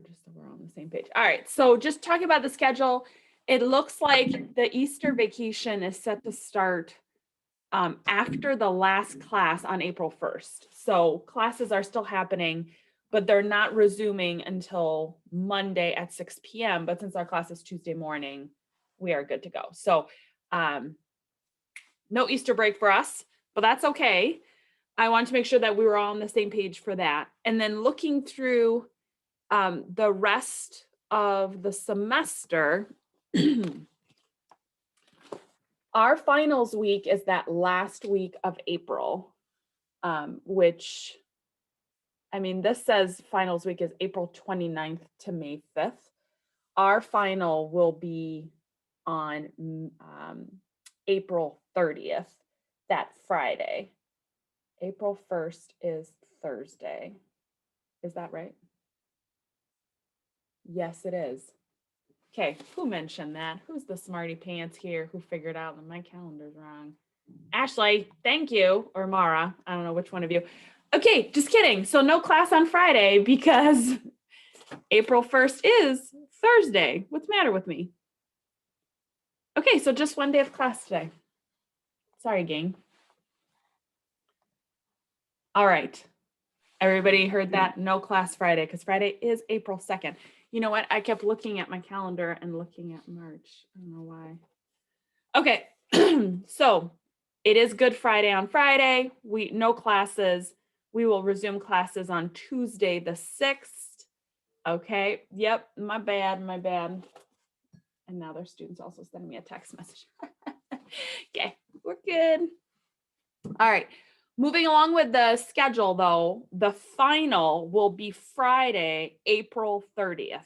just so we're on the same page. All right, so just talking about the schedule, it looks like the Easter vacation is set to start after the last class on April 1st. So classes are still happening, but they're not resuming until Monday at 6 p.m. But since our class is Tuesday morning, we are good to go. So no Easter break for us, but that's okay. I want to make sure that we were all on the same page for that. And then looking through the rest of the semester, our finals week is that last week of April, which, I mean, this says finals week is April 29th to May 5th. Our final will be on April 30th, that Friday. April 1st is Thursday. Is that right? Yes, it is. Okay, who mentioned that? Who's the smarty pants here who figured out that my calendar's wrong? Ashley, thank you. Or Mara, I don't know which one of you. Okay, just kidding. So no class on Friday because April 1st is Thursday. What's the matter with me? Okay, so just one day of class today. Sorry, gang. All right. Everybody heard that? No class Friday because Friday is April 2nd. You know what? I kept looking at my calendar and looking at March. I don't know why. Okay, so it is Good Friday on Friday. No classes. We will resume classes on Tuesday the 6th. Okay, yep, my bad. And now their students also sending me a text message. Okay, we're good. All right. Moving along with the schedule, though, the final will be Friday, April 30th.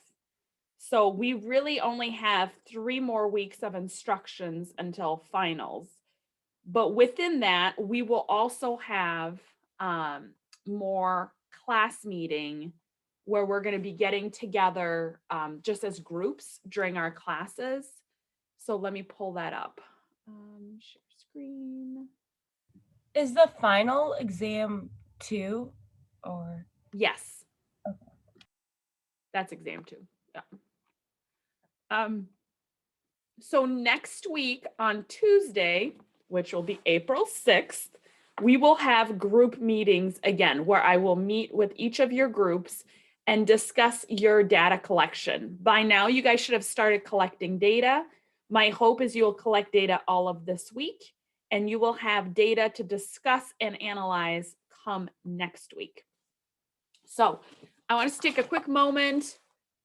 So we really only have 3 more weeks of instructions until finals. But within that, we will also have more class meeting where we're going to be getting together just as groups during our classes. So let me pull that up. Share screen. Is the final exam 2 or? Yes. Okay. That's exam 2. Yeah. So next week on Tuesday, which will be April 6th, we will have group meetings again, where I will meet with each of your groups and discuss your data collection. By now, you guys should have started collecting data. My hope is you'll collect data all of this week, and you will have data to discuss and analyze come next week. So I want us to take a quick moment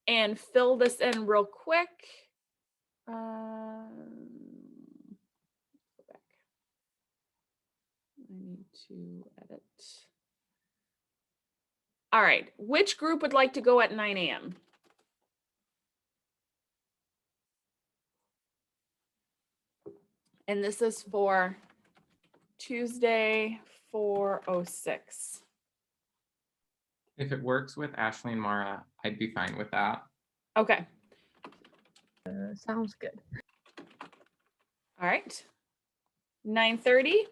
and fill this in real quick. Go back. I need to edit. All right, which group would like to go at 9 a.m.? And this is for Tuesday, 4/06. If it works with Ashley and Mara, I'd be fine with that. Okay. Sounds good. All right. 9:30.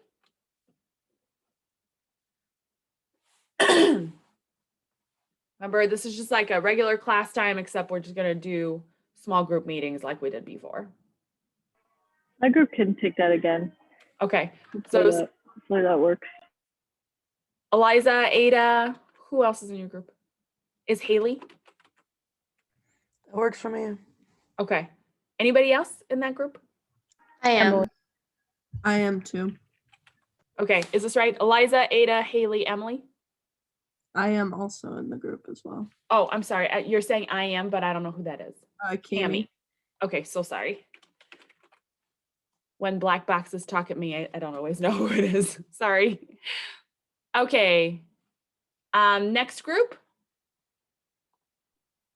Remember, this is just like a regular class time, except we're just going to do small group meetings like we did before. My group can take that again. Okay. Hopefully So that works. Eliza, Ada, who else is in your group? Is Haley? That works for me. Okay. Anybody else in that group? I am. Emily. I am too. Okay. Is this right? Eliza, Ada, Haley, Emily? I am also in the group as well. Oh, I'm sorry. You're saying I am, but I don't know who that is. Cami. Okay, so sorry. When black boxes talk at me, I don't always know who it is. Sorry. Okay. Next group.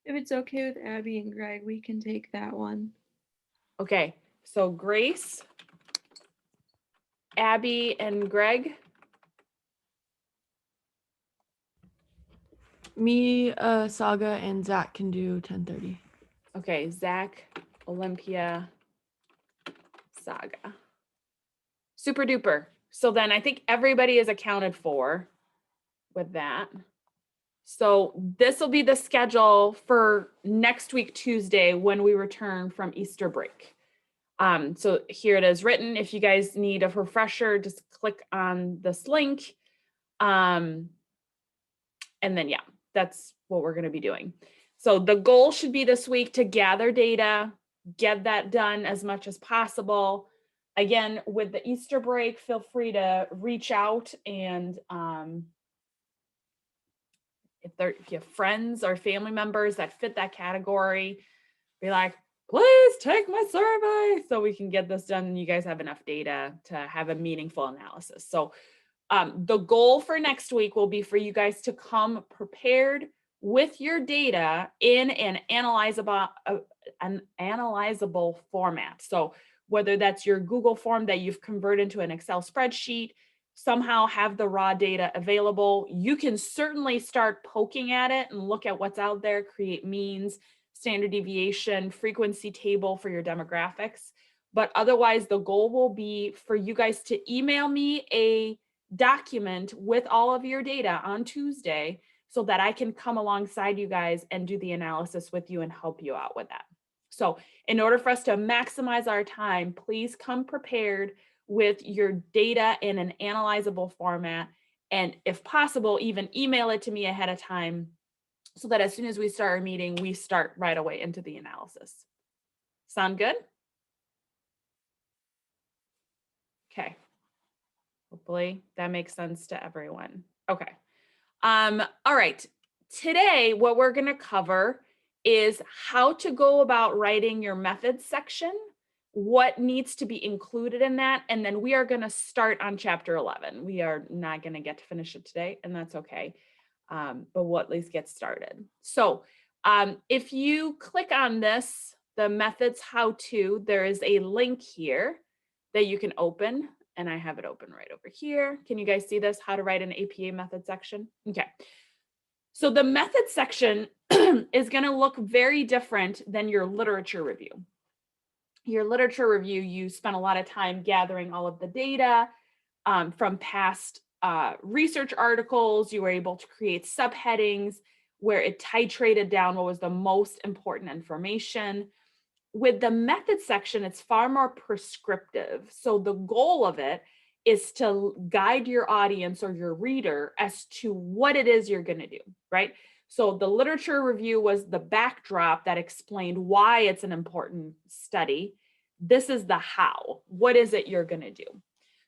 If it's okay with Abby and Greg, we can take that one. Okay, so Grace, Abby, and Greg. Me, Saga, and Zach can do 10:30. Okay, Zach, Olympia, Saga. Super duper. So then I think everybody is accounted for with that. So this will be the schedule for next week, Tuesday, when we return from Easter break. So here it is written. If you guys need a refresher, just click on this link. And then, yeah, that's what we're going to be doing. So the goal should be this week to gather data, get that done as much as possible. Again, with the Easter break, feel free to reach out and if you have friends or family members that fit that category, be like, please take my survey so we can get this done and you guys have enough data to have a meaningful analysis. So the goal for next week will be for you guys to come prepared with your data in an analyzable format. So whether that's your Google form that you've converted into an Excel spreadsheet, somehow have the raw data available, you can certainly start poking at it and look at what's out there, create means, standard deviation, frequency table for your demographics. But otherwise, the goal will be for you guys to email me a document with all of your data on Tuesday so that I can come alongside you guys and do the analysis with you and help you out with that. So in order for us to maximize our time, please come prepared with your data in an analyzable format. And if possible, even email it to me ahead of time so that as soon as we start our meeting, we start right away into the analysis. Sound good? Okay. Hopefully that makes sense to everyone. Okay. All right. Today, what we're going to cover is how to go about writing your methods section, what needs to be included in that, and then we are going to start on chapter 11. We are not going to get to finish it today, and that's okay, but we'll at least get started. So if you click on this, the methods how-to, there is a link here that you can open, and I have it open right over here. Can you guys see this? How to write an APA method section? Okay. So the method section is going to look very different than your literature review. Your literature review, you spent a lot of time gathering all of the data from past research articles. You were able to create subheadings where it titrated down what was the most important information. With the method section, it's far more prescriptive. So the goal of it is to guide your audience or your reader as to what it is you're going to do, right? So the literature review was the backdrop that explained why it's an important study. This is the how. What is it you're going to do?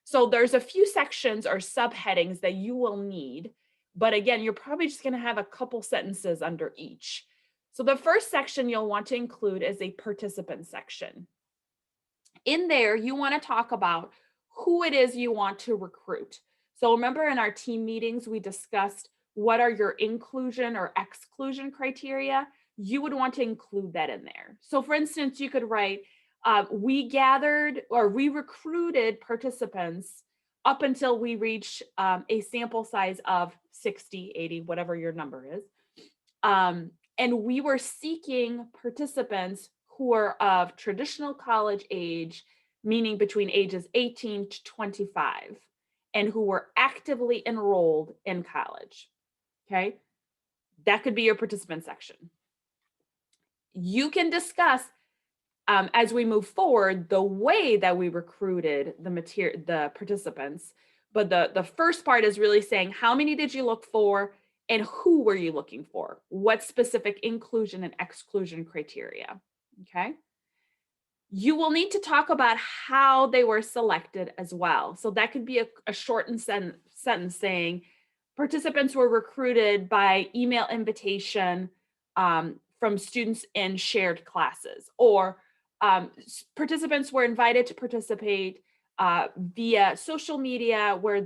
So there's a few sections or subheadings that you will need, but again, you're probably just going to have a couple sentences under each. So the first section you'll want to include is a participant section. In there, you want to talk about who it is you want to recruit. So remember in our team meetings, we discussed what are your inclusion or exclusion criteria. You would want to include that in there. So for instance, you could write, we gathered or we recruited participants up until we reach a sample size of 60, 80, whatever your number is. And we were seeking participants who are of traditional college age, meaning between ages 18 to 25, and who were actively enrolled in college. Okay, that could be your participant section. You can discuss as we move forward the way that we recruited the participants, but the first part is really saying how many did you look for and who were you looking for? What specific inclusion and exclusion criteria? Okay. You will need to talk about how they were selected as well. So that could be a shortened sentence saying participants were recruited by email invitation from students in shared classes, or participants were invited to participate via social media where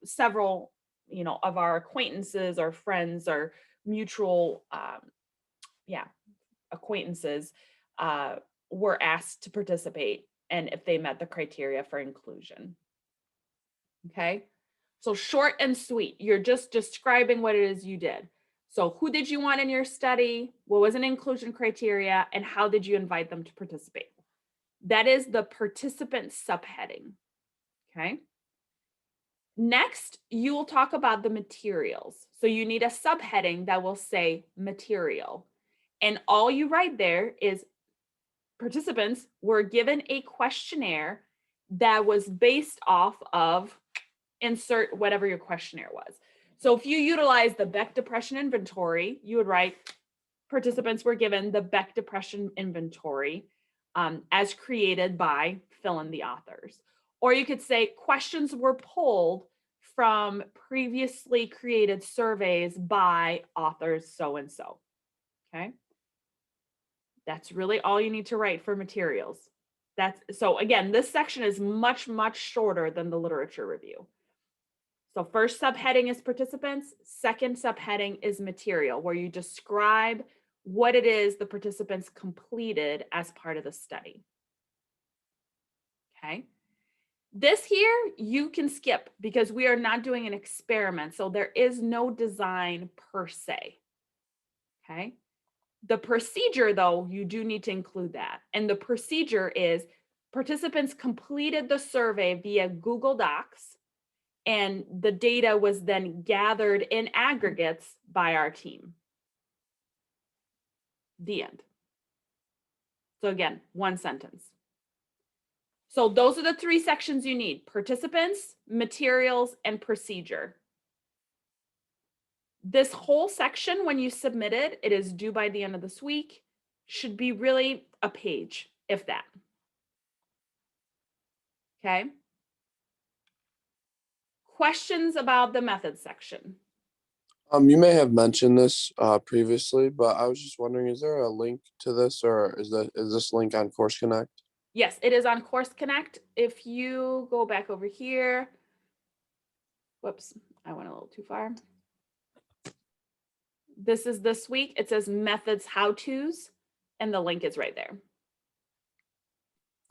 several of our acquaintances or friends or mutual acquaintances were asked to participate, and if they met the criteria for inclusion. Okay, so short and sweet. You're just describing what it is you did. So who did you want in your study? What was an inclusion criteria? And how did you invite them to participate? That is the participant subheading. Okay. Next, you will talk about the materials. So you need a subheading that will say material. And all you write there is participants were given a questionnaire that was based off of insert whatever your questionnaire was. So if you utilize the Beck Depression Inventory, you would write participants were given the Beck Depression Inventory as created by fill in the authors. Or you could say questions were pulled from previously created surveys by authors so-and-so. Okay. That's really all you need to write for materials. So again, this section is much, much shorter than the literature review. So first subheading is participants, second subheading is material, where you describe what it is the participants completed as part of the study. Okay. This here you can skip because we are not doing an experiment. So there is no design per se. Okay. The procedure, though, you do need to include that. And the procedure is participants completed the survey via Google Docs, and the data was then gathered in aggregates by our team. The end. So again, one sentence. So those are the three sections you need: participants, materials, and procedure. This whole section, when you submit it, it is due by the end of this week, should be really a page, if that. Okay. Questions about the method section? You may have mentioned this previously, but I was just wondering, is there a link to this, or is this link on Course Connect? Yes, it is on Course Connect. If you go back over here, whoops, I went a little too far. This is this week. It says methods, how-tos, and the link is right there.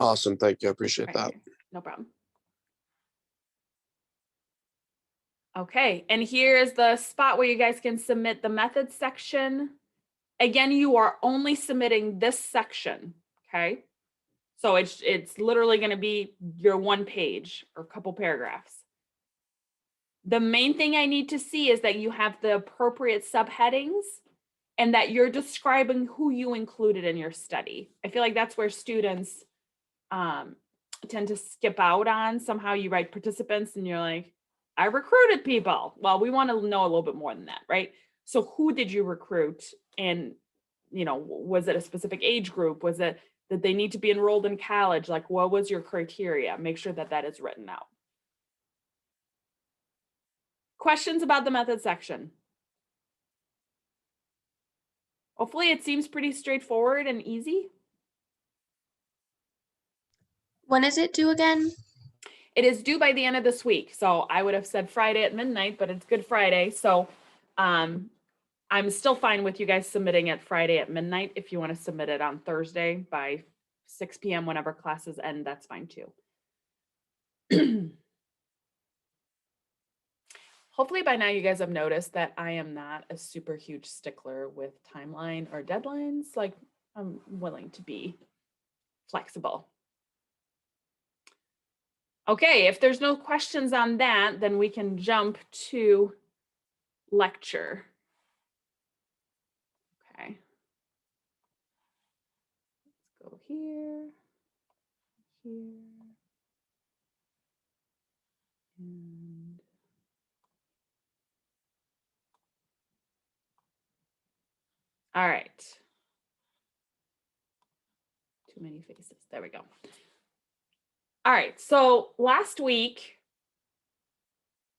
Awesome. Thank you. I appreciate Right that. here. No problem. Okay, and here is the spot where you guys can submit the methods section. Again, you are only submitting this section, okay? So it's literally going to be your one page or a couple paragraphs. The main thing I need to see is that you have the appropriate subheadings and that you're describing who you included in your study. I feel like that's where students tend to skip out on. Somehow you write participants and you're like, I recruited people. Well, we want to know a little bit more than that, right? So who did you recruit? And, you know, was it a specific age group? Was it that they need to be enrolled in college? Like, what was your criteria? Make sure that that is written out. Questions about the method section? Hopefully it seems pretty straightforward and easy. When is it due again? It is due by the end of this week. So I would have said Friday at midnight, but it's Good Friday. So I'm still fine with you guys submitting it Friday at midnight. If you want to submit it on Thursday by 6 p.m. whenever classes end, that's fine too. Hopefully by now you guys have noticed that I am not a super huge stickler with timeline or deadlines. Like, I'm willing to be flexible. Okay, if there's no questions on that, then we can jump to lecture. Okay. Let's go here, here, and all right. Too many faces. There we go. All right. So last week,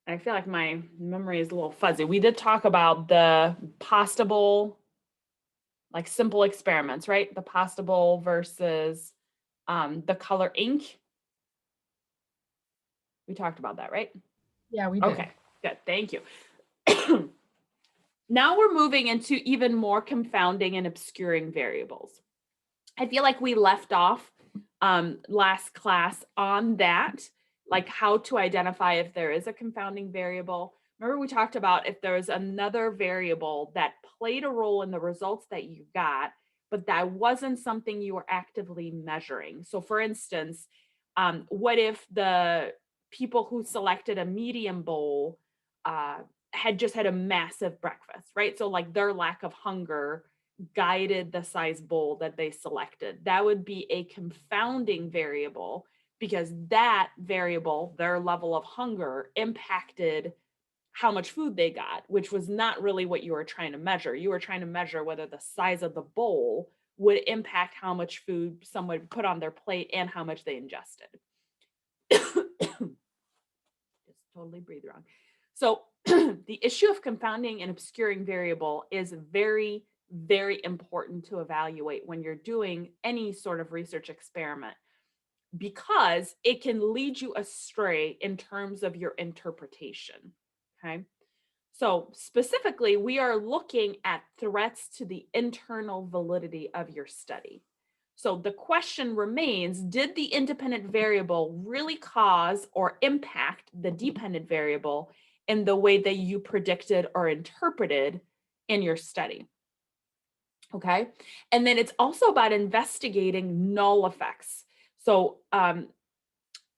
I feel like my memory is a little fuzzy. We did talk about the postable, like simple experiments, right? The postable versus the color ink. We talked about that, right? Yeah, we did. Okay, good. Thank you. Now we're moving into even more confounding and obscuring variables. I feel like we left off last class on that, like how to identify if there is a confounding variable. Remember we talked about if there was another variable that played a role in the results that you got, but that wasn't something you were actively measuring. So for instance, what if the people who selected a medium bowl had just had a massive breakfast, right? So like their lack of hunger guided the size bowl that they selected. That would be a confounding variable because that variable, their level of hunger, impacted how much food they got, which was not really what you were trying to measure. You were trying to measure whether the size of the bowl would impact how much food someone would put on their plate and how much they ingested. Just totally breathe wrong. So the issue of confounding and obscuring variable is very, very important to evaluate when you're doing any sort of research experiment, because it can lead you astray in terms of your interpretation. Okay. So specifically, we are looking at threats to the internal validity of your study. So the question remains, did the independent variable really cause or impact the dependent variable in the way that you predicted or interpreted in your study? Okay. And then it's also about investigating null effects. So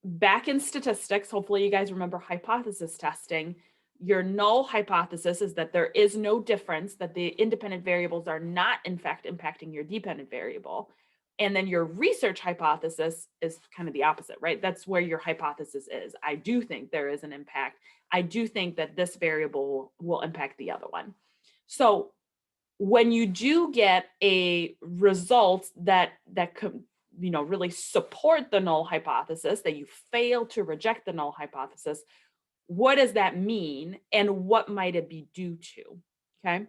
back in statistics, hopefully you guys remember hypothesis testing. Your null hypothesis is that there is no difference, that the independent variables are not in fact impacting your dependent variable. And then your research hypothesis is kind of the opposite, right? That's where your hypothesis is. I do think there is an impact. I do think that this variable will impact the other one. So when you do get a result that could, really support the null hypothesis, that you fail to reject the null hypothesis, what does that mean and what might it be due to? Okay,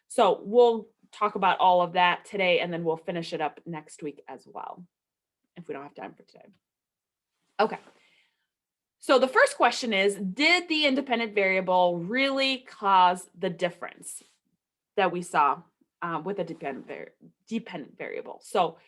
so we'll talk about all of that today, and then we'll finish it up next week as well, if we don't have time for today. Okay, so the first question is, did the independent variable really cause the difference that we saw with a dependent variable? So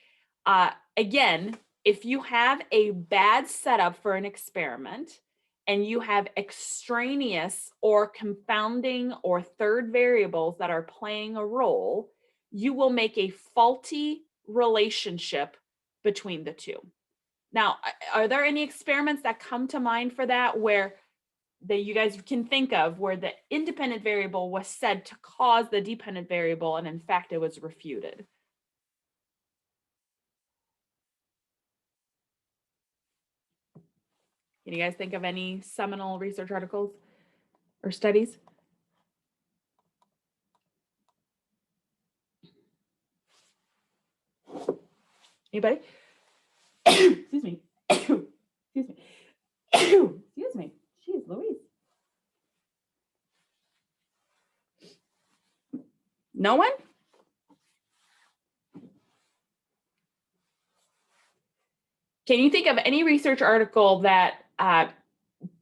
again, if you have a bad setup for an experiment and you have extraneous or confounding or third variables that are playing a role, you will make a faulty relationship between the two. Now, are there any experiments that come to mind for that where that you guys can think of where the independent variable was said to cause the dependent variable and in fact it was refuted? Can you guys think of any seminal research articles or studies? Anybody? Excuse me. Excuse me. Excuse me. Jeez Louise. No one? Can you think of any research article that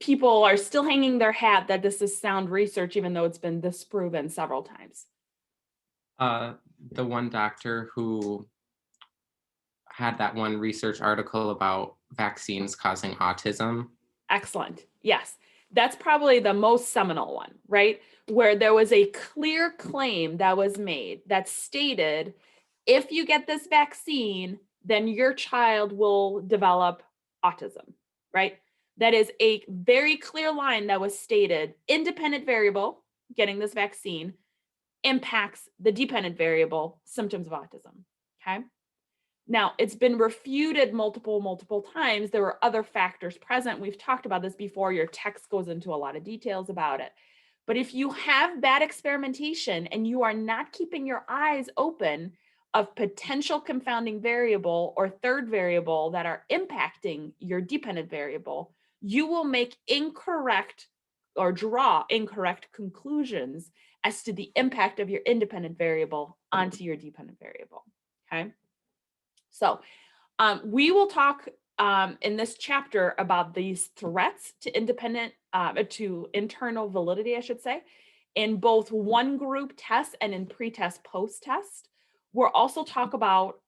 people are still hanging their hat that this is sound research, even though it's been disproven several times? The one doctor who had that one research article about vaccines causing autism. Excellent. Yes, that's probably the most seminal one, right? Where there was a clear claim that was made that stated, if you get this vaccine, then your child will develop autism, right? That is a very clear line that was stated. Independent variable, getting this vaccine, impacts the dependent variable, symptoms of autism, okay? Now, it's been refuted multiple times. There were other factors present. We've talked about this before. Your text goes into a lot of details about it. But if you have bad experimentation and you are not keeping your eyes open of potential confounding variable or third variable that are impacting your dependent variable, you will make incorrect or draw incorrect conclusions as to the impact of your independent variable onto your dependent variable, okay? So we will talk in this chapter about these threats to internal validity, I should say, in both one group test and in pre-test, post-test. We'll also talk about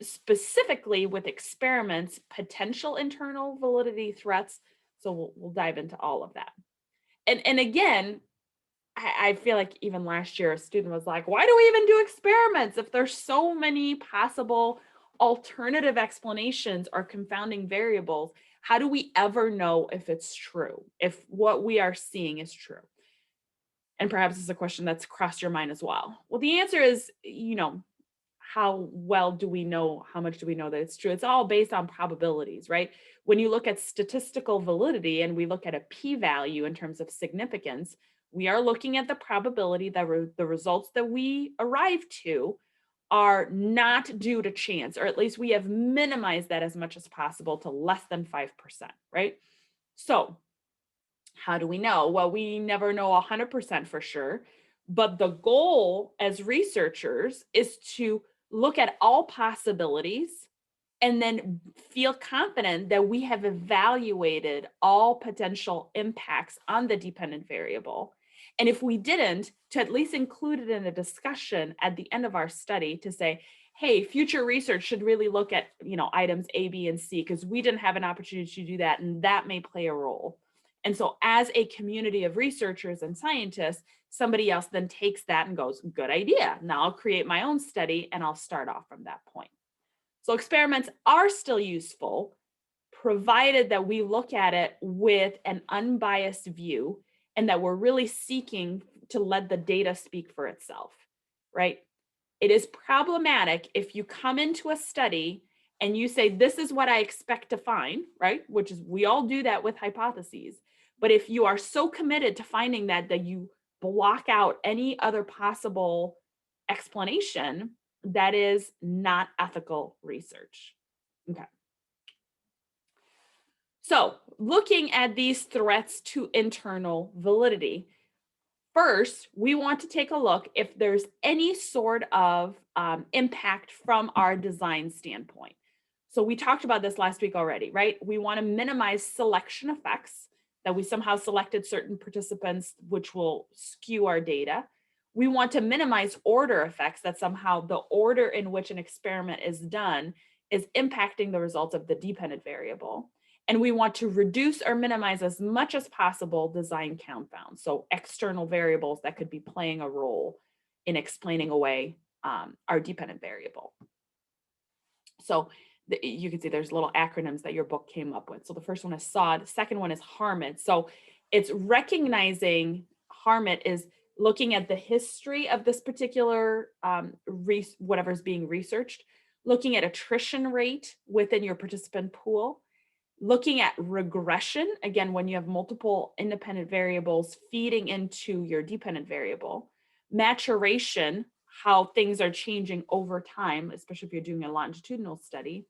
specifically with experiments, potential internal validity threats. So we'll dive into all of that. And again, I feel like even last year, a student was like, why do we even do experiments if there's so many possible alternative explanations or confounding variables? How do we ever know if it's true, if what we are seeing is true? And perhaps it's a question that's crossed your mind as well. Well, the answer is, how well do we know, how much do we know that it's true? It's all based on probabilities, right? When you look at statistical validity and we look at a p-value in terms of significance, we are looking at the probability that the results that we arrive to are not due to chance, or at least we have minimized that as much as possible to less than 5%, right? So how do we know? Well, we never know 100% for sure, but the goal as researchers is to look at all possibilities and then feel confident that we have evaluated all potential impacts on the dependent variable. And if we didn't, to at least include it in a discussion at the end of our study to say, hey, future research should really look at, items A, B, and C, because we didn't have an opportunity to do that, and that may play a role. And so as a community of researchers and scientists, somebody else then takes that and goes, good idea. Now I'll create my own study and I'll start off from that point. So experiments are still useful, provided that we look at it with an unbiased view and that we're really seeking to let the data speak for itself, right? It is problematic if you come into a study and you say, this is what I expect to find, right? Which is, we all do that with hypotheses. But if you are so committed to finding that you block out any other possible explanation, that is not ethical research. Okay. So looking at these threats to internal validity, first, we want to take a look if there's any sort of impact from our design standpoint. So we talked about this last week already, right? We want to minimize selection effects, that we somehow selected certain participants, which will skew our data. We want to minimize order effects, that somehow the order in which an experiment is done is impacting the results of the dependent variable. And we want to reduce or minimize as much as possible design confounds, so external variables that could be playing a role in explaining away our dependent variable. So you can see there's little acronyms that your book came up with. So the first one is SOD, the second one is HARMET. So it's recognizing, HARMET is looking at the history of this particular whatever's being researched, looking at attrition rate within your participant pool, looking at regression, again, when you have multiple independent variables feeding into your dependent variable, maturation, how things are changing over time, especially if you're doing a longitudinal study,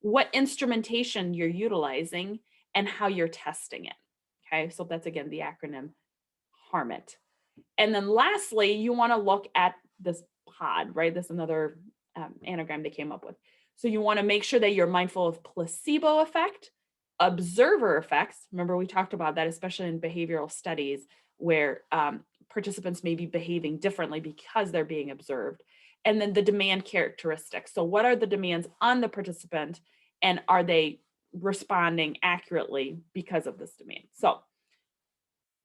what instrumentation you're utilizing, and how you're testing it. Okay, so that's again the acronym HARMET. And then lastly, you want to look at this POD, right? This is another anagram they came up with. So you want to make sure that you're mindful of placebo effect, observer effects. Remember, we talked about that, especially in behavioral studies where participants may be behaving differently because they're being observed. And then the demand characteristics. So what are the demands on the participant, and are they responding accurately because of this demand? So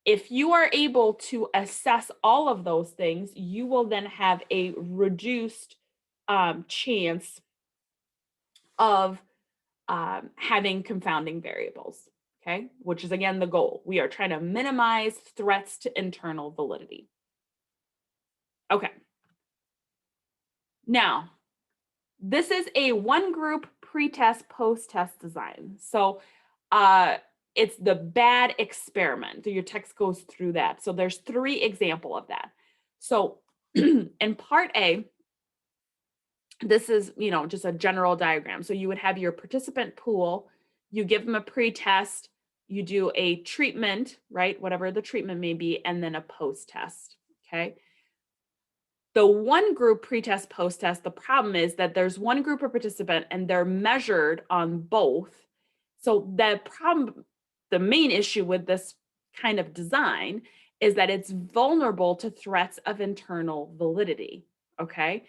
if you are able to assess all of those things, you will then have a reduced chance of having confounding variables, okay? Which is again the goal. We are trying to minimize threats to internal validity. Okay. Now, this is a one group pre-test, post-test design. So it's the bad experiment. So your text goes through that. So there's 3 examples of that. So in part A, this is, just a general diagram. So you would have your participant pool, you give them a pre-test, you do a treatment, right? Whatever the treatment may be, and then a post-test, okay? The one group pre-test, post-test, the problem is that there's one group of participant and they're measured on both. So the problem, the main issue with this kind of design is that it's vulnerable to threats of internal validity, okay?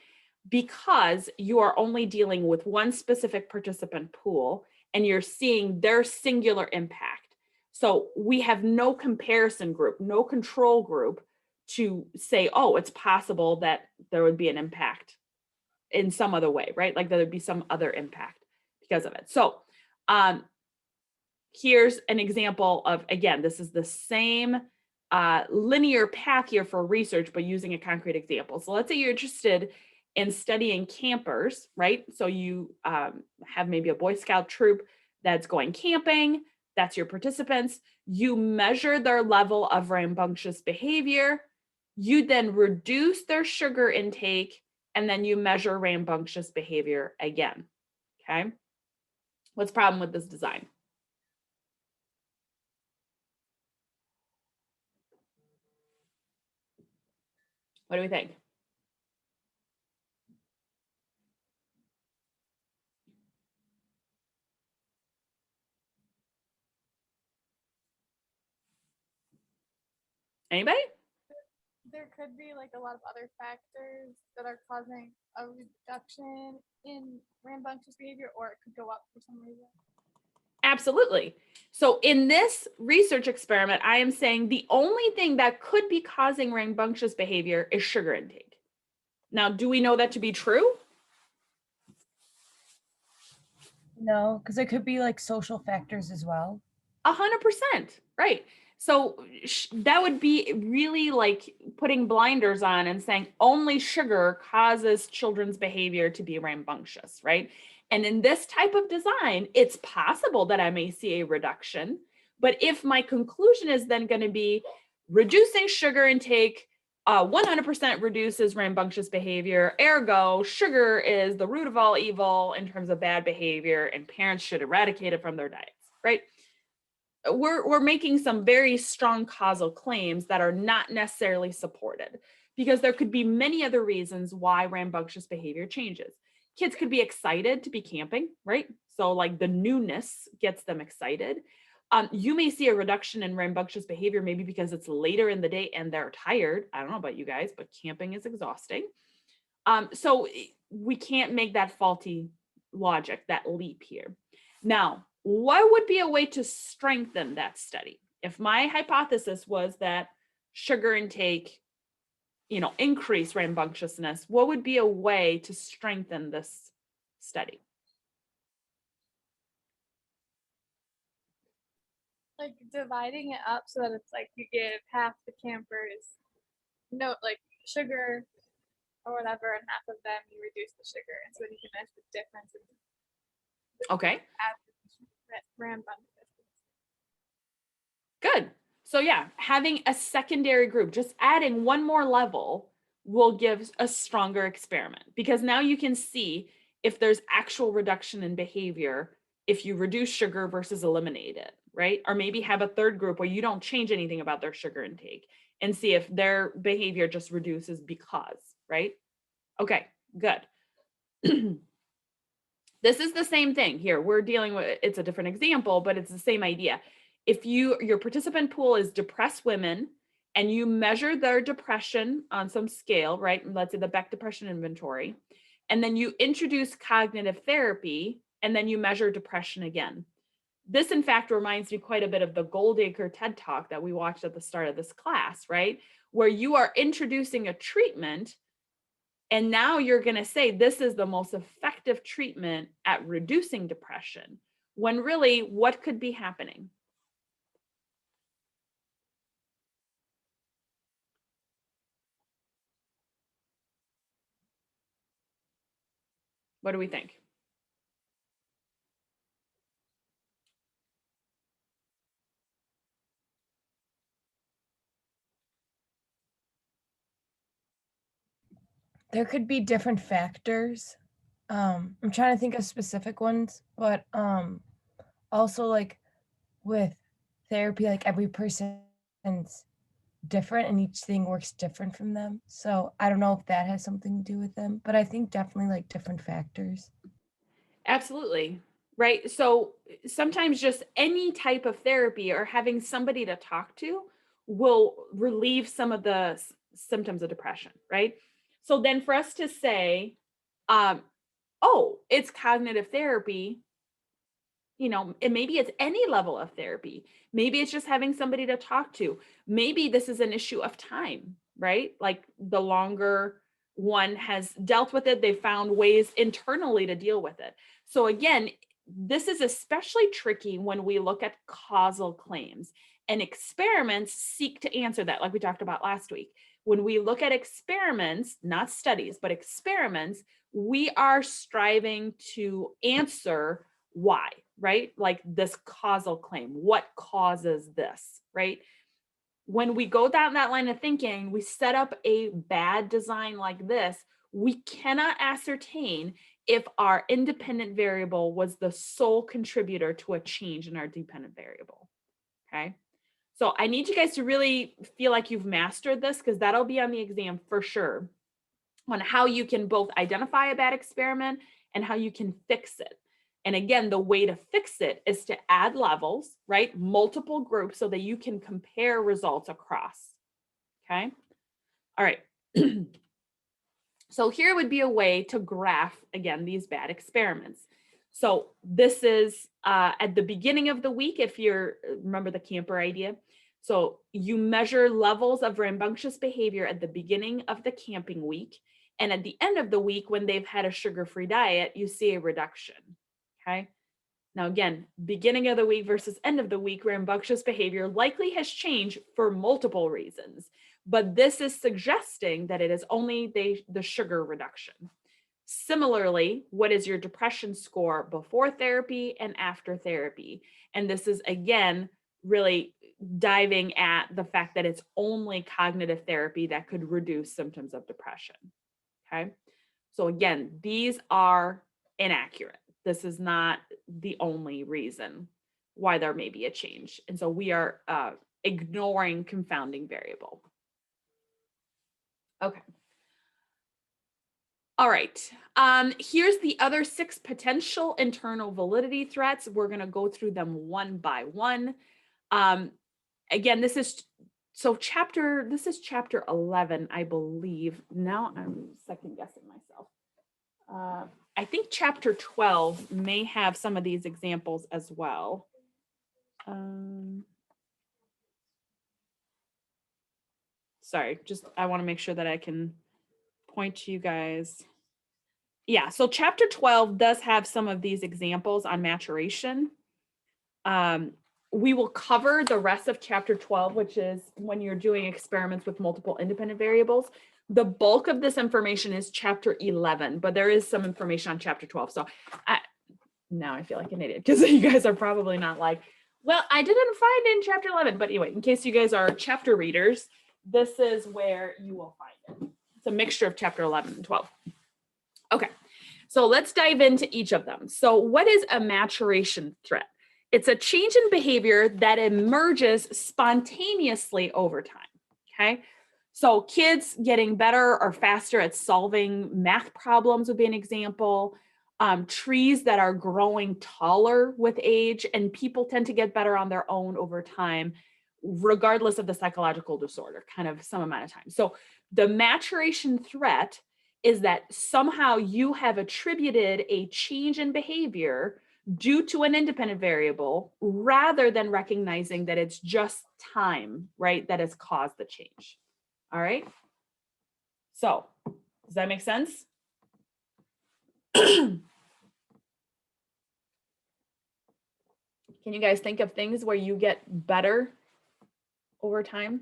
Because you are only dealing with one specific participant pool and you're seeing their singular impact. So we have no comparison group, no control group to say, oh, it's possible that there would be an impact in some other way, right? Like there would be some other impact because of it. So here's an example of, again, this is the same linear path here for research, but using a concrete example. So let's say you're interested in studying campers, right? So you have maybe a Boy Scout troop that's going camping. That's your participants. You measure their level of rambunctious behavior. You then reduce their sugar intake, and then you measure rambunctious behavior again. Okay. What's the problem with this design? What do we think? Anybody? There could be like a lot of other factors that are causing a reduction in rambunctious behavior, or it could go up for some reason. Absolutely. So in this research experiment, I am saying the only thing that could be causing rambunctious behavior is sugar intake. Now, do we know that to be true? No, because it could be like social factors as well. 100%, right? So that would be really like putting blinders on and saying only sugar causes children's behavior to be rambunctious, right? And in this type of design, it's possible that I may see a reduction. But if my conclusion is then going to be reducing sugar intake 100% reduces rambunctious behavior, ergo sugar is the root of all evil in terms of bad behavior, and parents should eradicate it from their diets, right? We're making some very strong causal claims that are not necessarily supported, because there could be many other reasons why rambunctious behavior changes. Kids could be excited to be camping, right? So like the newness gets them excited. You may see a reduction in rambunctious behavior, maybe because it's later in the day and they're tired. I don't know about you guys, but camping is exhausting. So we can't make that faulty logic, that leap here. Now, what would be a way to strengthen that study? If my hypothesis was that sugar intake, increase rambunctiousness, what would be a way to strengthen this study? Like dividing it up so that it's like you give half the campers like sugar or whatever, and half of them you reduce the sugar, and so you can measure the difference in Okay. rambunctious. Good. So yeah, having a secondary group, just adding one more level will give a stronger experiment, because now you can see if there's actual reduction in behavior if you reduce sugar versus eliminate it, right? Or maybe have a third group where you don't change anything about their sugar intake and see if their behavior just reduces because, right? Okay, good. This is the same thing here. We're dealing with, it's a different example, but it's the same idea. If your participant pool is depressed women and you measure their depression on some scale, right? Let's say the Beck Depression Inventory, and then you introduce cognitive therapy, and then you measure depression again. This, in fact, reminds me quite a bit of the Goldacre TED Talk that we watched at the start of this class, right? Where you are introducing a treatment, and now you're going to say this is the most effective treatment at reducing depression, when really what could be happening? What do we think? There could be different factors. I'm trying to think of specific ones, but also like with therapy, like every person's different and each thing works different from them. So I don't know if that has something to do with them, but I think definitely like different factors. Absolutely. Right. So sometimes just any type of therapy or having somebody to talk to will relieve some of the symptoms of depression. Right. So then for us to say, oh, it's cognitive therapy, and maybe it's any level of therapy. Maybe it's just having somebody to talk to. Maybe this is an issue of time, right? Like the longer one has dealt with it, they've found ways internally to deal with it. So again, this is especially tricky when we look at causal claims, and experiments seek to answer that, like we talked about last week. When we look at experiments, not studies, but experiments, we are striving to answer why, right? Like this causal claim, what causes this, right? When we go down that line of thinking, we set up a bad design like this, we cannot ascertain if our independent variable was the sole contributor to a change in our dependent variable, okay? So I need you guys to really feel like you've mastered this, because that'll be on the exam for sure, on how you can both identify a bad experiment and how you can fix it. And again, the way to fix it is to add levels, right? Multiple groups so that you can compare results across, okay? All right. So here would be a way to graph, again, these bad experiments. So this is at the beginning of the week, if you're, remember the camper idea. So you measure levels of rambunctious behavior at the beginning of the camping week. And at the end of the week, when they've had a sugar-free diet, you see a reduction, okay? Now again, beginning of the week versus end of the week, rambunctious behavior likely has changed for multiple reasons, but this is suggesting that it is only the sugar reduction. Similarly, what is your depression score before therapy and after therapy? And this is, again, really diving at the fact that it's only cognitive therapy that could reduce symptoms of depression, okay? So again, these are inaccurate. This is not the only reason why there may be a change. And so we are ignoring confounding variable. Okay. All right. Here's the other 6 potential internal validity threats. We're going to go through them one by one. Again, this is chapter 11, I believe. Now I'm second guessing myself. I think chapter 12 may have some of these examples as well. Sorry, just I want to make sure that I can point to you guys. Yeah, so chapter 12 does have some of these examples on maturation. We will cover the rest of chapter 12, which is when you're doing experiments with multiple independent variables. The bulk of this information is chapter 11, but there is some information on chapter 12. So now I feel like an idiot, because you guys are probably not like, well, I didn't find in chapter 11. But anyway, in case you guys are chapter readers, this is where you will find it. It's a mixture of chapter 11 and 12. Okay, so let's dive into each of them. So what is a maturation threat? It's a change in behavior that emerges spontaneously over time, okay? So kids getting better or faster at solving math problems would be an example. Trees that are growing taller with age, and people tend to get better on their own over time, regardless of the psychological disorder, kind of some amount of time. So the maturation threat is that somehow you have attributed a change in behavior due to an independent variable, rather than recognizing that it's just time, right, that has caused the change. All right. So does that make sense? Can you guys think of things where you get better over time?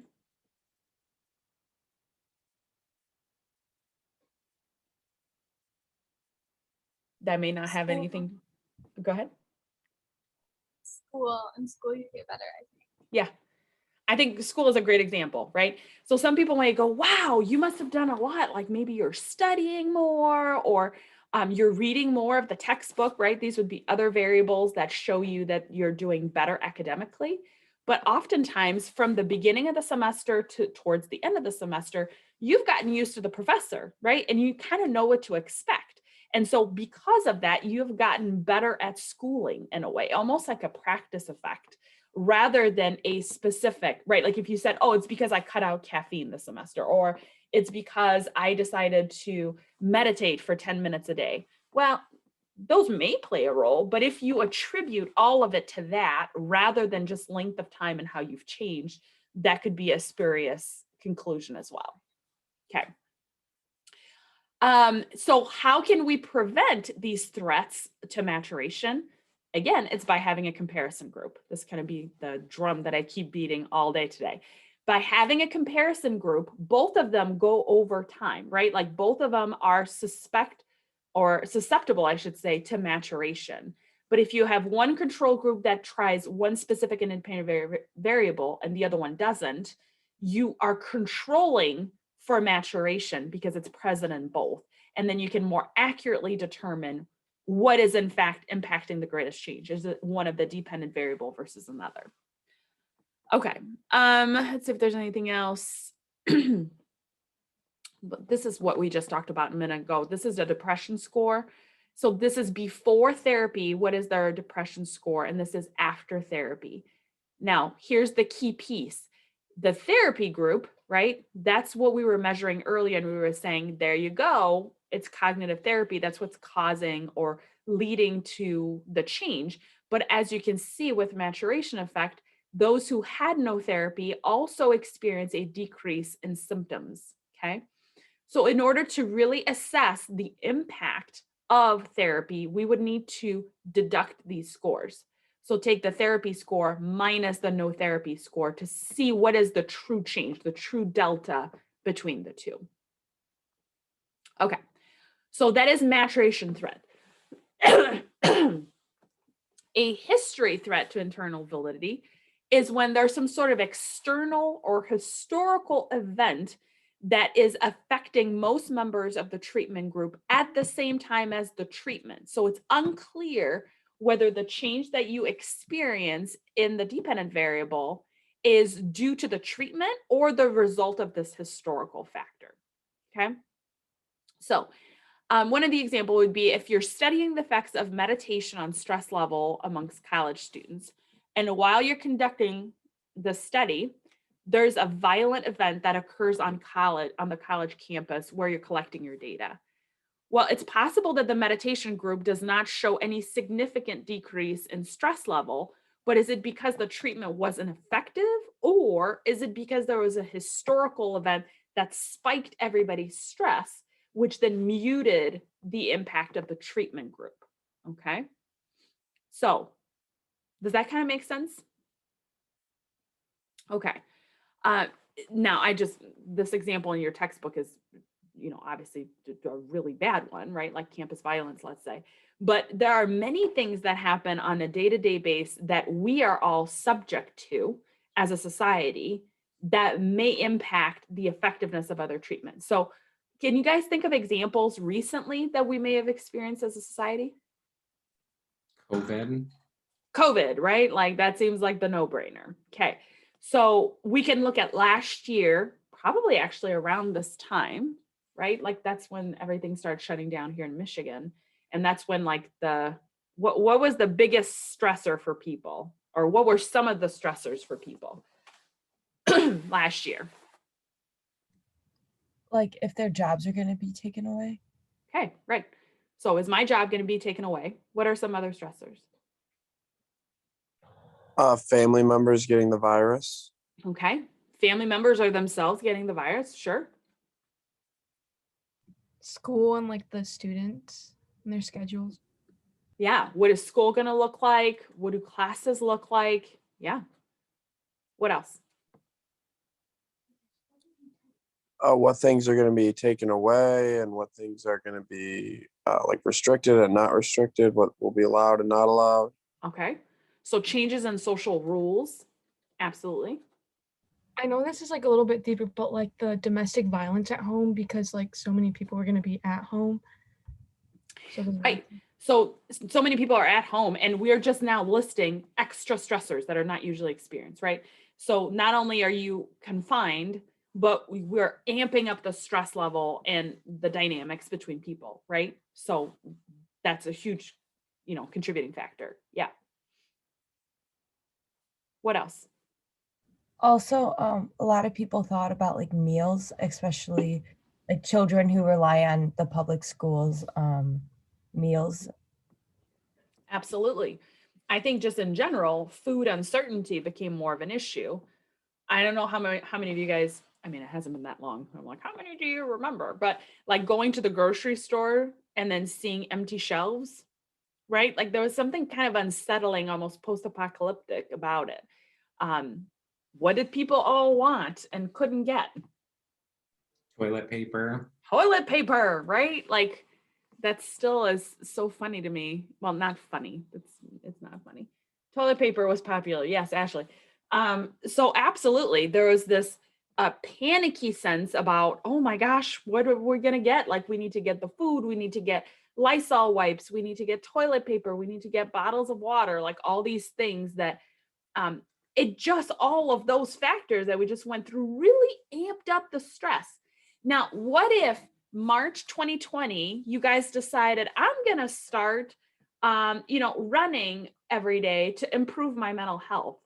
That may not have anything. Go ahead. In school you get better, I think. Yeah. I think school is a great example, right? So some people might go, wow, you must have done a lot. Like maybe you're studying more, or you're reading more of the textbook, right? These would be other variables that show you that you're doing better academically. But oftentimes from the beginning of the semester to towards the end of the semester, you've gotten used to the professor, right? And you kind of know what to expect. And so because of that, you've gotten better at schooling in a way, almost like a practice effect, rather than a specific, right? Like if you said, oh, it's because I cut out caffeine this semester, or it's because I decided to meditate for 10 minutes a day. Well, those may play a role, but if you attribute all of it to that, rather than just length of time and how you've changed, that could be a spurious conclusion as well. Okay. So how can we prevent these threats to maturation? Again, it's by having a comparison group. This kind of be the drum that I keep beating all day today. By having a comparison group, both of them go over time, right? Like both of them are susceptible, I should say, to maturation. But if you have one control group that tries one specific and independent variable and the other one doesn't, you are controlling for maturation because it's present in both. And then you can more accurately determine what is in fact impacting the greatest change. Is it one of the dependent variable versus another? Okay, let's see if there's anything else. But this is what we just talked about a minute ago. This is a depression score. So this is before therapy. What is their depression score? And this is after therapy. Now, here's the key piece. The therapy group, right? That's what we were measuring earlier. And we were saying, there you go. It's cognitive therapy. That's what's causing or leading to the change. But as you can see with maturation effect, those who had no therapy also experience a decrease in symptoms, okay? So in order to really assess the impact of therapy, we would need to deduct these scores. So take the therapy score minus the no therapy score to see what is the true change, the true delta between the two. Okay, so that is maturation threat. A history threat to internal validity is when there's some sort of external or historical event that is affecting most members of the treatment group at the same time as the treatment. So it's unclear whether the change that you experience in the dependent variable is due to the treatment or the result of this historical factor, okay? So one of the example would be if you're studying the effects of meditation on stress level amongst college students, and while you're conducting the study, there's a violent event that occurs on the college campus where you're collecting your data. Well, it's possible that the meditation group does not show any significant decrease in stress level, but is it because the treatment wasn't effective, or is it because there was a historical event that spiked everybody's stress, which then muted the impact of the treatment group? Okay, so does that kind of make sense? Okay. Now this example in your textbook is, obviously a really bad one, right? Like campus violence, let's say. But there are many things that happen on a day-to-day basis that we are all subject to as a society that may impact the effectiveness of other treatments. So can you guys think of examples recently that we may have experienced as a society? COVID, right? Like that seems like the no-brainer. Okay. So we can look at last year, probably actually around this time, right? Like that's when everything started shutting down here in Michigan. And that's when like what was the biggest stressor for people? Or what were some of the stressors for people last year? Like if their jobs are going to be taken away. Okay, right. So is my job going to be taken away? What are some other stressors? Family members getting the virus. Okay. Family members are themselves getting the virus. Sure. School and like the students and their schedules. Yeah. What is school going to look like? What do classes look like? Yeah. What else? What things are going to be taken away and what things are going to be like restricted and not restricted, what will be allowed and not allowed. Okay. So changes in social rules. Absolutely. I know this is like a little bit deeper, but like the domestic violence at home, because like so many people are going to be at home. So Right. So many people are at home, and we're just now listing extra stressors that are not usually experienced, right? So not only are you confined, but we're amping up the stress level and the dynamics between people, right? So that's a huge, contributing factor. Yeah. What else? Also, a lot of people thought about like meals, especially like children who rely on the public schools meals. Absolutely. I think just in general, food uncertainty became more of an issue. I don't know how many of you guys, I mean, it hasn't been that long. I'm like, how many do you remember? But like going to the grocery store and then seeing empty shelves, right? Like there was something kind of unsettling, almost post-apocalyptic about it. What did people all want and couldn't get? Toilet paper. Toilet paper, right? Like that still is so funny to me. Well, not funny. It's not funny. Toilet paper was popular. Yes, Ashley. So absolutely, there was this panicky sense about, oh my gosh, what are we gonna get? Like we need to get the food, we need to get Lysol wipes, we need to get toilet paper, we need to get bottles of water, like all these things that it just all of those factors that we just went through really amped up the stress. Now, what if March 2020, you guys decided I'm gonna start, running every day to improve my mental health?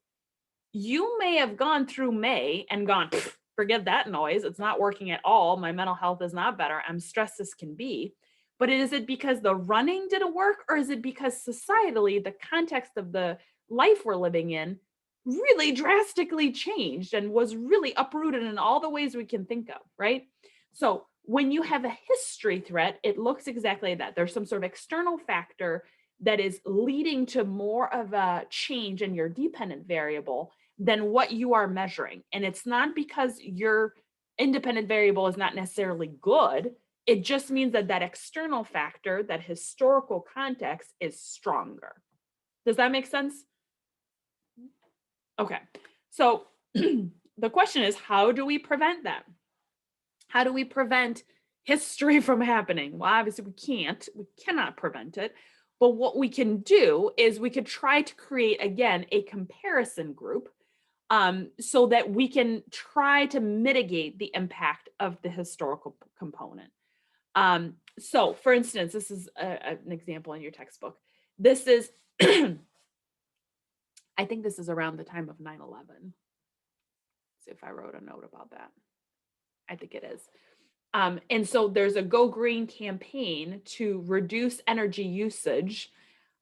You may have gone through May and gone, forget that noise. It's not working at all. My mental health is not better. I'm stressed as can be. But is it because the running didn't work, or is it because societally, the context of the life we're living in really drastically changed and was really uprooted in all the ways we can think of, right? So when you have a history threat, it looks exactly like that. There's some sort of external factor that is leading to more of a change in your dependent variable than what you are measuring. And it's not because your independent variable is not necessarily good. It just means that that external factor, that historical context, is stronger. Does that make sense? Okay. So the question is, how do we prevent that? How do we prevent history from happening? Well, obviously we cannot prevent it. But what we can do is we could try to create, again, a comparison group so that we can try to mitigate the impact of the historical component. So for instance, this is an example in your textbook. This is, I think this is around the time of 9/11. See if I wrote a note about that. I think it is. And so there's a Go Green campaign to reduce energy usage.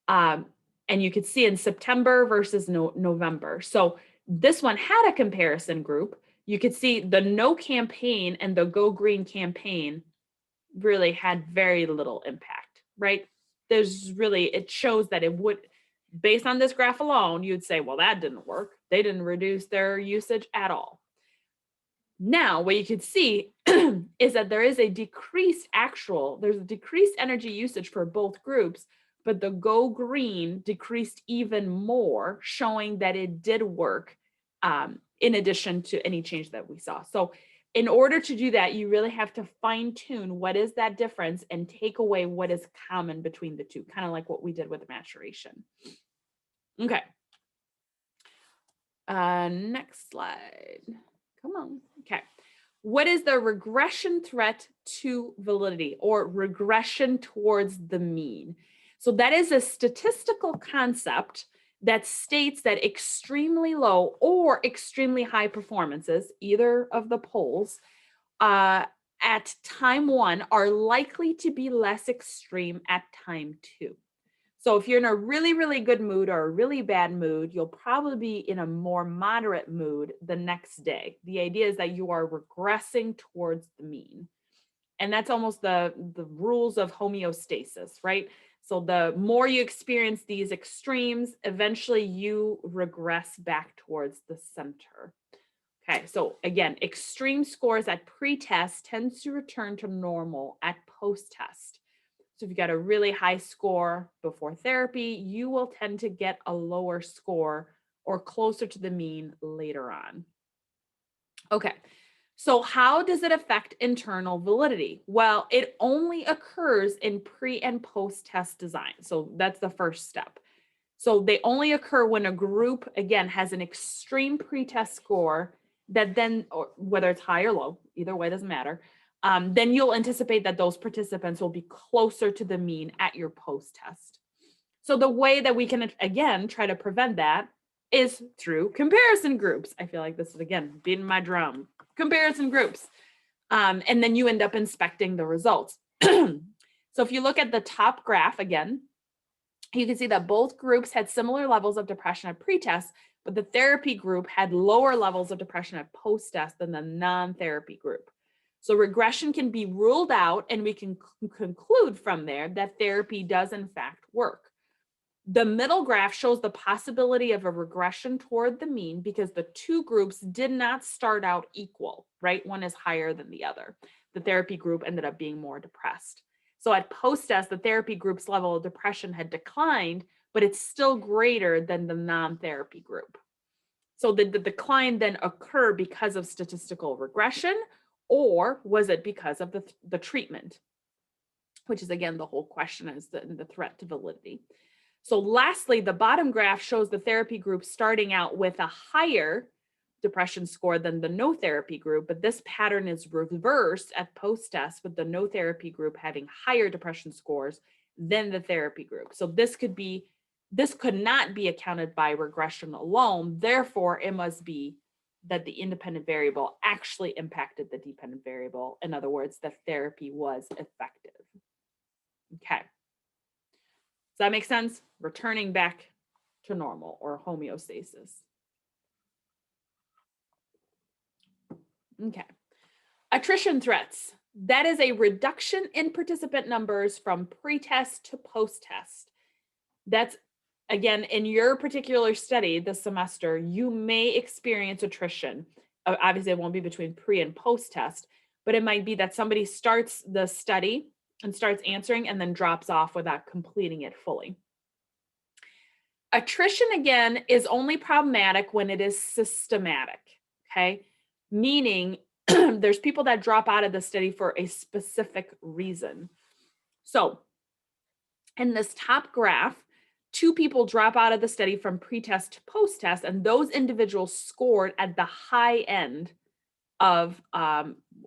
And you could see in September versus November. So this one had a comparison group. You could see the No campaign and the Go Green campaign really had very little impact, right? It shows that it would, based on this graph alone, you'd say, well, that didn't work. They didn't reduce their usage at all. Now, what you could see is that there's a decreased energy usage for both groups, but the Go Green decreased even more, showing that it did work in addition to any change that we saw. So in order to do that, you really have to fine tune what is that difference and take away what is common between the two, kind of like what we did with maturation. Okay. Next slide. Come on. Okay. What is the regression threat to validity, or regression towards the mean? So that is a statistical concept that states that extremely low or extremely high performances, either of the poles, at time 1 are likely to be less extreme at time 2. So if you're in a really, really good mood or a really bad mood, you'll probably be in a more moderate mood the next day. The idea is that you are regressing towards the mean. And that's almost the rules of homeostasis, right? So the more you experience these extremes, eventually you regress back towards the center. Okay, so again, extreme scores at pre-test tends to return to normal at post-test. So if you got a really high score before therapy, you will tend to get a lower score or closer to the mean later on. Okay, so how does it affect internal validity? Well, it only occurs in pre and post-test design. So that's the first step. So they only occur when a group, again, has an extreme pre-test score that then, or whether it's high or low, either way, doesn't matter. Then you'll anticipate that those participants will be closer to the mean at your post-test. So the way that we can, again, try to prevent that is through comparison groups. I feel like this is, again, beating my drum. Comparison groups. And then you end up inspecting the results. So if you look at the top graph again, you can see that both groups had similar levels of depression at pre-test, but the therapy group had lower levels of depression at post-test than the non-therapy group. So regression can be ruled out, and we can conclude from there that therapy does in fact work. The middle graph shows the possibility of a regression toward the mean because the two groups did not start out equal, right? One is higher than the other. The therapy group ended up being more depressed. So at post-test, the therapy group's level of depression had declined, but it's still greater than the non-therapy group. So did the decline then occur because of statistical regression, or was it because of the treatment? Which is, again, the whole question is the threat to validity. So lastly, the bottom graph shows the therapy group starting out with a higher depression score than the no therapy group, but this pattern is reversed at post-test with the no therapy group having higher depression scores than the therapy group. So this could not be accounted by regression alone. Therefore, it must be that the independent variable actually impacted the dependent variable. In other words, the therapy was effective. Okay. Does that make sense? Returning back to normal or homeostasis. Okay. Attrition threats. That is a reduction in participant numbers from pre-test to post-test. That's, again, in your particular study this semester, you may experience attrition. Obviously, it won't be between pre and post-test, but it might be that somebody starts the study and starts answering and then drops off without completing it fully. Attrition, again, is only problematic when it is systematic, okay? Meaning there's people that drop out of the study for a specific reason. So in this top graph, 2 people drop out of the study from pre-test to post-test, and those individuals scored at the high end of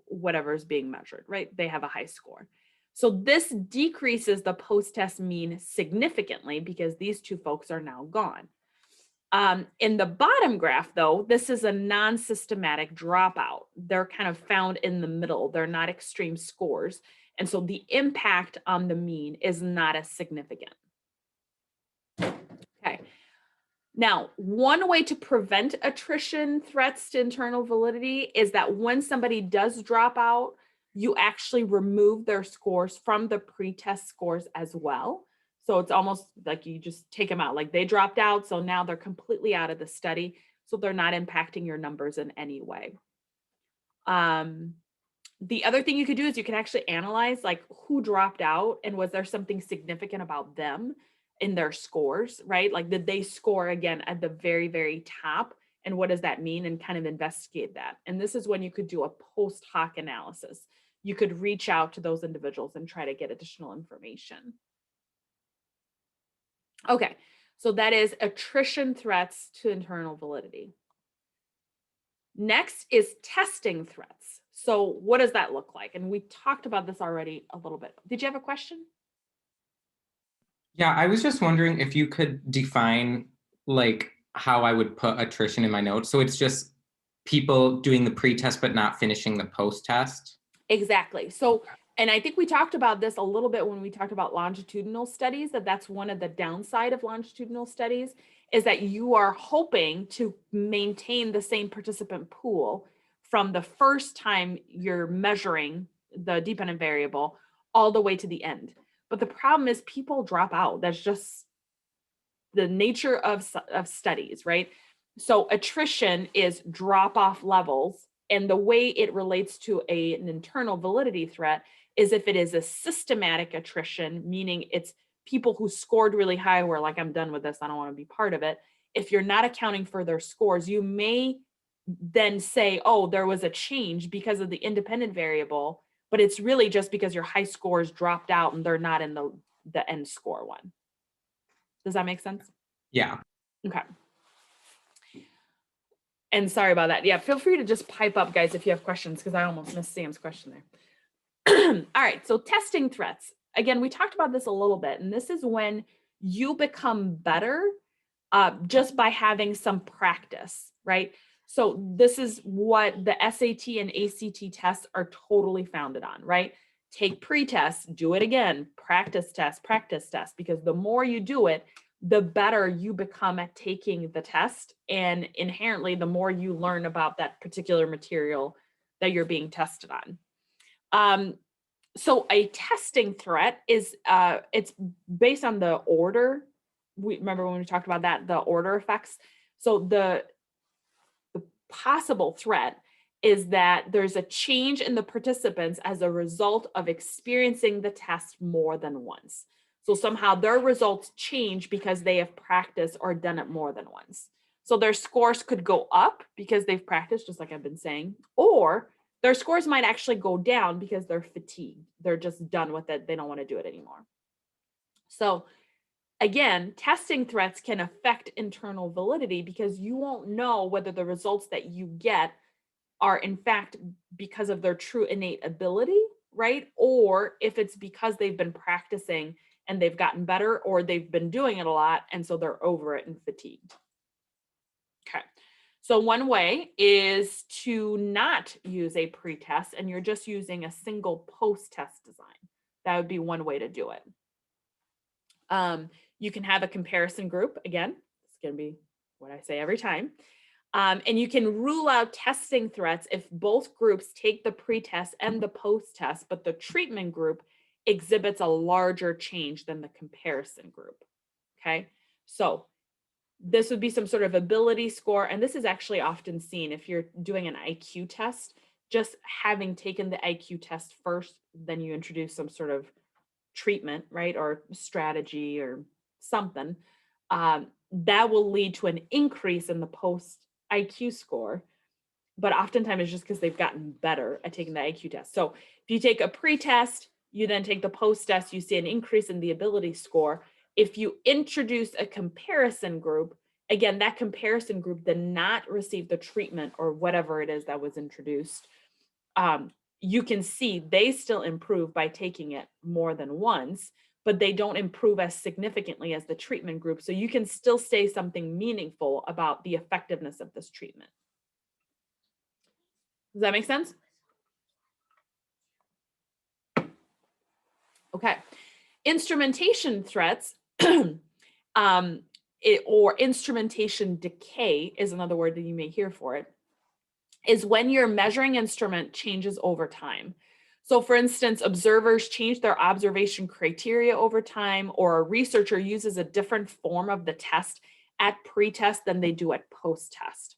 whatever is being measured, right? They have a high score. So this decreases the post-test mean significantly because these 2 folks are now gone. In the bottom graph, though, this is a non-systematic dropout. They're kind of found in the middle. They're not extreme scores. And so the impact on the mean is not as significant. Okay. Now, one way to prevent attrition threats to internal validity is that when somebody does drop out, you actually remove their scores from the pre-test scores as well. So it's almost like you just take them out, like they dropped out, so now they're completely out of the study, so they're not impacting your numbers in any way. The other thing you could do is you can actually analyze like who dropped out and was there something significant about them in their scores, right? Like did they score again at the very, very top? And what does that mean? And kind of investigate that. And this is when you could do a post hoc analysis. You could reach out to those individuals and try to get additional information. Okay, so that is attrition threats to internal validity. Next is testing threats. So what does that look like? And we talked about this already a little bit. Did you have a question? Yeah, I was just wondering if you could define like how I would put attrition in my notes. So it's just people doing the pre-test but not finishing the post-test. Exactly. So, and I think we talked about this a little bit when we talked about longitudinal studies, that's one of the downside of longitudinal studies is that you are hoping to maintain the same participant pool from the first time you're measuring the dependent variable all the way to the end. But the problem is people drop out. That's just the nature of studies, right? So attrition is drop-off levels. And the way it relates to an internal validity threat is if it is a systematic attrition, meaning it's people who scored really high were like, I'm done with this, I don't want to be part of it. If you're not accounting for their scores, you may then say, oh, there was a change because of the independent variable, but it's really just because your high scores dropped out and they're not in the end score one. Does that make sense? Yeah. Okay. And sorry about that. Yeah, feel free to just pipe up, guys, if you have questions, because I almost missed Sam's question there. All right, so testing threats. Again, we talked about this a little bit, and this is when you become better just by having some practice, right? So this is what the SAT and ACT tests are totally founded on, right? Take pre-test, do it again, practice test, because the more you do it, the better you become at taking the test. And inherently, the more you learn about that particular material that you're being tested on. So a testing threat is, it's based on the order we remember when we talked about that, the order effects. So the possible threat is that there's a change in the participants as a result of experiencing the test more than once. So somehow their results change because they have practiced or done it more than once. So their scores could go up because they've practiced, just like I've been saying, or their scores might actually go down because they're fatigued. They're just done with it. They don't want to do it anymore. So again, testing threats can affect internal validity because you won't know whether the results that you get are in fact because of their true innate ability, right? Or if it's because they've been practicing and they've gotten better, or they've been doing it a lot and so they're over it and fatigued. Okay, so one way is to not use a pretest and you're just using a single post-test design. That would be one way to do it. You can have a comparison group. Again, it's going to be what I say every time. And you can rule out testing threats if both groups take the pretest and the post-test, but the treatment group exhibits a larger change than the comparison group. Okay, so this would be some sort of ability score. And this is actually often seen if you're doing an IQ test, just having taken the IQ test first, then you introduce some sort of treatment, right? Or strategy or something, that will lead to an increase in the post IQ score. But oftentimes it's just because they've gotten better at taking the IQ test. So if you take a pre-test, you then take the post-test, you see an increase in the ability score. If you introduce a comparison group, again, that comparison group did not receive the treatment or whatever it is that was introduced. You can see they still improve by taking it more than once, but they don't improve as significantly as the treatment group. So you can still say something meaningful about the effectiveness of this treatment. Does that make sense? Okay. Instrumentation threats or instrumentation decay is another word that you may hear for it, is when your measuring instrument changes over time. So for instance, observers change their observation criteria over time, or a researcher uses a different form of the test at pre-test than they do at post-test.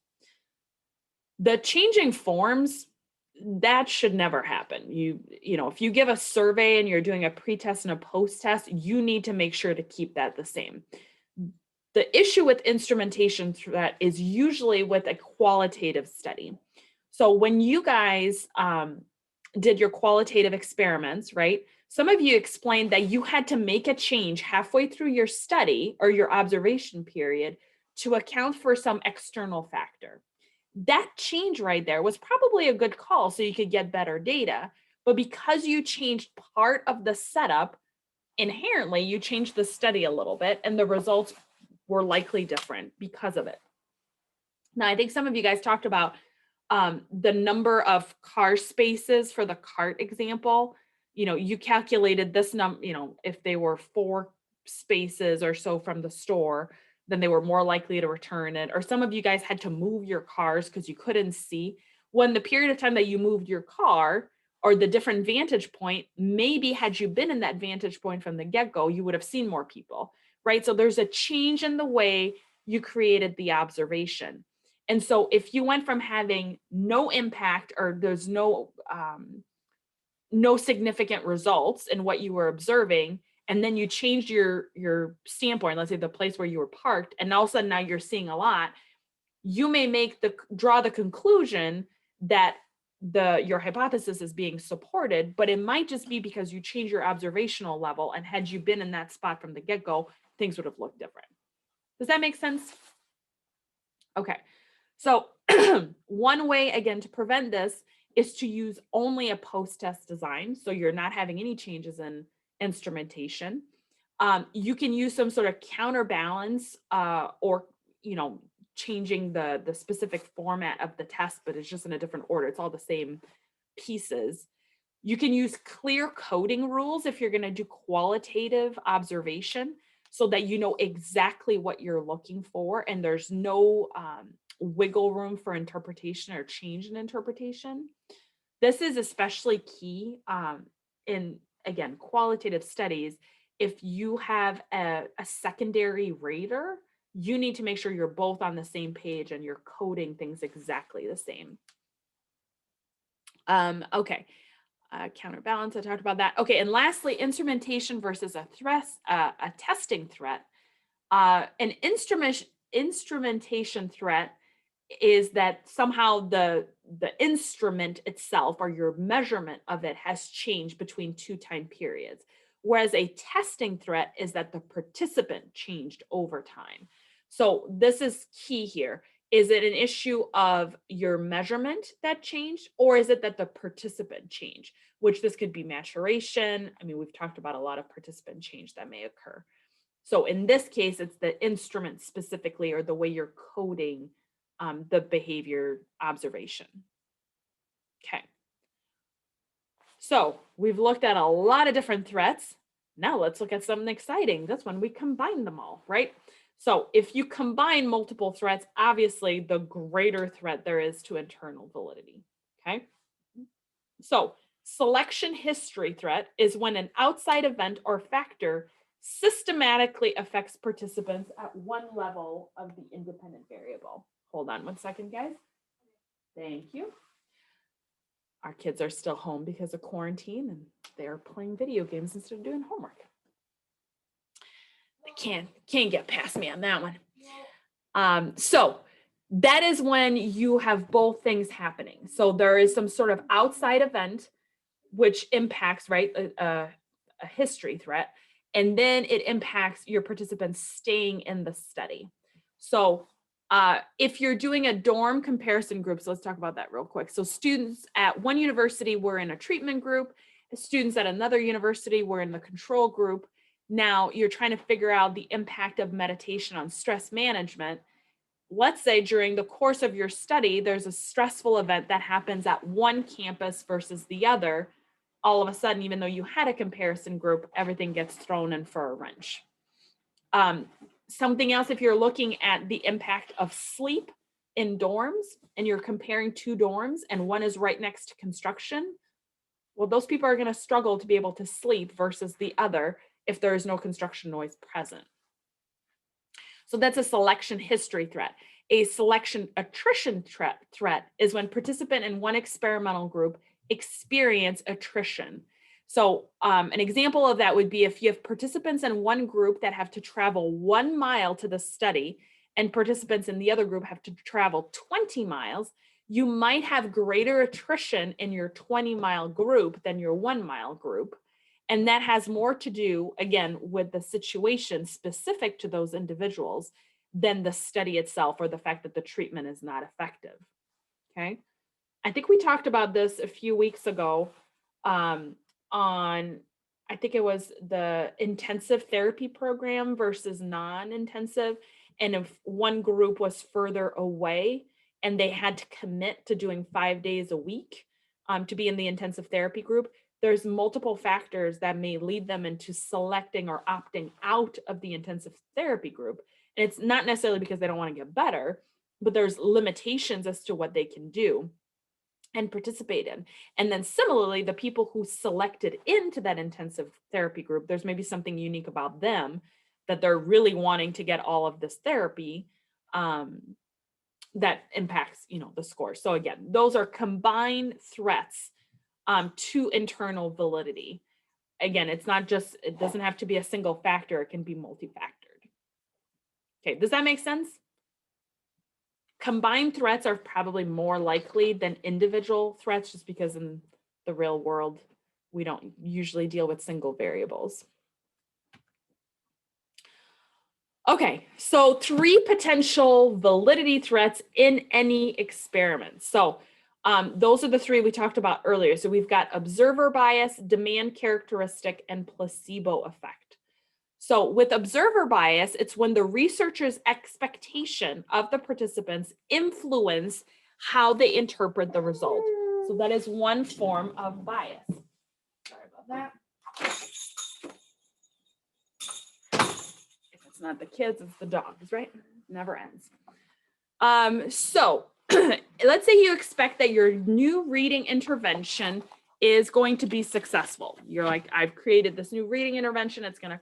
The changing forms, that should never happen. You know, if you give a survey and you're doing a pre-test and a post-test, you need to make sure to keep that the same. The issue with instrumentation threat is usually with a qualitative study. So when you guys did your qualitative experiments, right? Some of you explained that you had to make a change halfway through your study or your observation period to account for some external factor. That change right there was probably a good call so you could get better data. But because you changed part of the setup, inherently you changed the study a little bit and the results were likely different because of it. Now, I think some of you guys talked about the number of car spaces for the cart example. You know, you calculated this number, you know, if they were 4 spaces or so from the store, then they were more likely to return it. Or some of you guys had to move your cars because you couldn't see. When the period of time that you moved your car or the different vantage point, maybe had you been in that vantage point from the get-go, you would have seen more people, right? So there's a change in the way you created the observation. And so if you went from having no impact or there's no significant results in what you were observing, and then you changed your standpoint, let's say the place where you were parked, and all of a sudden now you're seeing a lot, you may draw the conclusion that your hypothesis is being supported, but it might just be because you change your observational level, and had you been in that spot from the get-go, things would have looked different. Does that make sense? Okay. So one way, again, to prevent this is to use only a post-test design. So you're not having any changes in instrumentation. You can use some sort of counterbalance or, you know, changing the specific format of the test, but it's just in a different order. It's all the same pieces. You can use clear coding rules if you're going to do qualitative observation so that you know exactly what you're looking for and there's no wiggle room for interpretation or change in interpretation. This is especially key in, again, qualitative studies, if you have a secondary rater, you need to make sure you're both on the same page and you're coding things exactly the same. Okay. Counterbalance, I talked about that. Okay, and lastly, instrumentation versus a testing threat. An instrumentation threat is that somehow the instrument itself or your measurement of it has changed between 2 time periods. Whereas a testing threat is that the participant changed over time. So this is key here. Is it an issue of your measurement that changed, or is it that the participant changed? Which this could be maturation. I mean, we've talked about a lot of participant change that may occur. So in this case, it's the instrument specifically, or the way you're coding the behavior observation. Okay. So we've looked at a lot of different threats. Now let's look at something exciting. That's when we combine them all, right? So if you combine multiple threats, obviously the greater threat there is to internal validity, okay? So selection history threat is when an outside event or factor systematically affects participants at one level of the independent variable. Hold on 1 second, guys. Thank you. Our kids are still home because of quarantine and they're playing video games instead of doing homework. They can't get past me on that one. So that is when you have both things happening. So there is some sort of outside event which impacts, right, a history threat, and then it impacts your participants staying in the study. So if you're doing a dorm comparison group, so let's talk about that real quick. So students at one university were in a treatment group, students at another university were in the control group. Now you're trying to figure out the impact of meditation on stress management. Let's say during the course of your study, there's a stressful event that happens at one campus versus the other. All of a sudden, even though you had a comparison group, everything gets thrown in for a wrench. Something else, if you're looking at the impact of sleep in dorms and you're comparing 2 dorms and one is right next to construction, well, those people are going to struggle to be able to sleep versus the other if there is no construction noise present. So that's a selection history threat. A selection attrition threat is when participant in one experimental group experience attrition. So an example of that would be if you have participants in one group that have to travel 1 mile to the study and participants in the other group have to travel 20 miles, you might have greater attrition in your 20-mile group than your 1-mile group. And that has more to do, again, with the situation specific to those individuals than the study itself or the fact that the treatment is not effective. Okay. I think we talked about this a few weeks ago on, I think it was the intensive therapy program versus non-intensive. And if one group was further away and they had to commit to doing 5 days a week to be in the intensive therapy group, there's multiple factors that may lead them into selecting or opting out of the intensive therapy group. And it's not necessarily because they don't want to get better, but there's limitations as to what they can do and participate in. And then similarly, the people who selected into that intensive therapy group, there's maybe something unique about them that they're really wanting to get all of this therapy that impacts, the score. So again, those are combined threats to internal validity. Again, it doesn't have to be a single factor, it can be multi-factored. Okay, does that make sense? Combined threats are probably more likely than individual threats, just because in the real world, we don't usually deal with single variables. Okay, so 3 potential validity threats in any experiment. So those are the 3 we talked about earlier. So we've got observer bias, demand characteristic, and placebo effect. So with observer bias, it's when the researcher's expectation of the participants influence how they interpret the result. So that is one form of bias. Sorry about that. If it's not the kids, it's the dogs, right? Never ends. So let's say you expect that your new reading intervention is going to be successful. You're like, I've created this new reading intervention. It's going to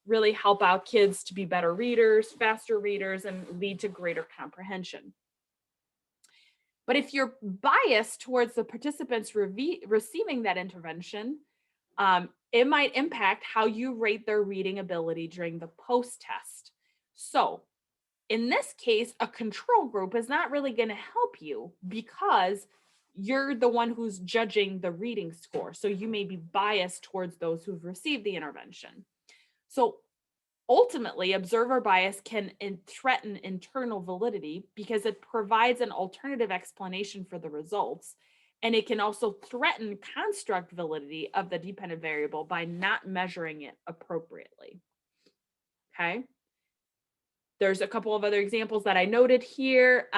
really help out kids to be better readers, faster readers, and lead to greater comprehension. But if you're biased towards the participants receiving that intervention, it might impact how you rate their reading ability during the post-test. So in this case, a control group is not really going to help you because you're the one who's judging the reading score. So you may be biased towards those who've received the intervention. So ultimately, observer bias can threaten internal validity because it provides an alternative explanation for the results. And it can also threaten construct validity of the dependent variable by not measuring it appropriately. Okay. There's a couple of other examples that I noted here.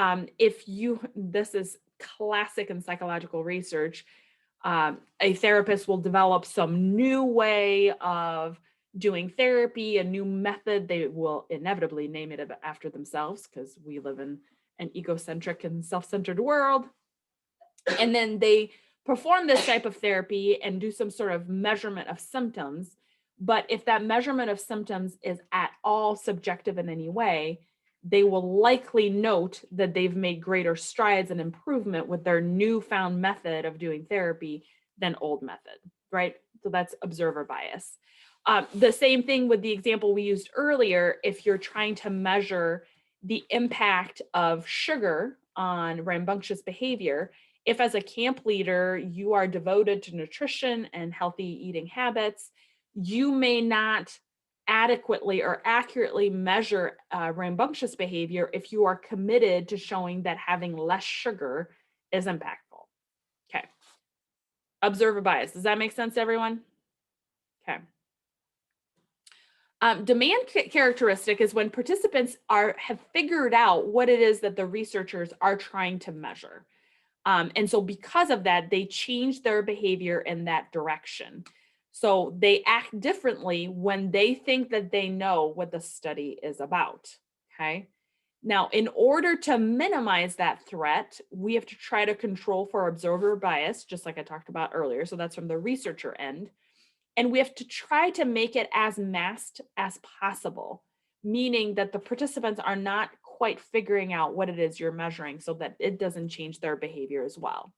This is classic in psychological research. A therapist will develop some new way of doing therapy, a new method. They will inevitably name it after themselves because we live in an egocentric and self-centered world. And then they perform this type of therapy and do some sort of measurement of symptoms. But if that measurement of symptoms is at all subjective in any way, they will likely note that they've made greater strides and improvement with their newfound method of doing therapy than old method, right? So that's observer bias. The same thing with the example we used earlier. If you're trying to measure the impact of sugar on rambunctious behavior, if as a camp leader, you are devoted to nutrition and healthy eating habits, you may not adequately or accurately measure rambunctious behavior if you are committed to showing that having less sugar is impactful. Okay. Observer bias. Does that make sense to everyone? Okay. Demand characteristic is when participants have figured out what it is that the researchers are trying to measure. And so because of that, they change their behavior in that direction. So they act differently when they think that they know what the study is about, okay? Now, in order to minimize that threat, we have to try to control for observer bias, just like I talked about earlier. So that's from the researcher end. And we have to try to make it as masked as possible, meaning that the participants are not quite figuring out what it is you're measuring so that it doesn't change their behavior as well.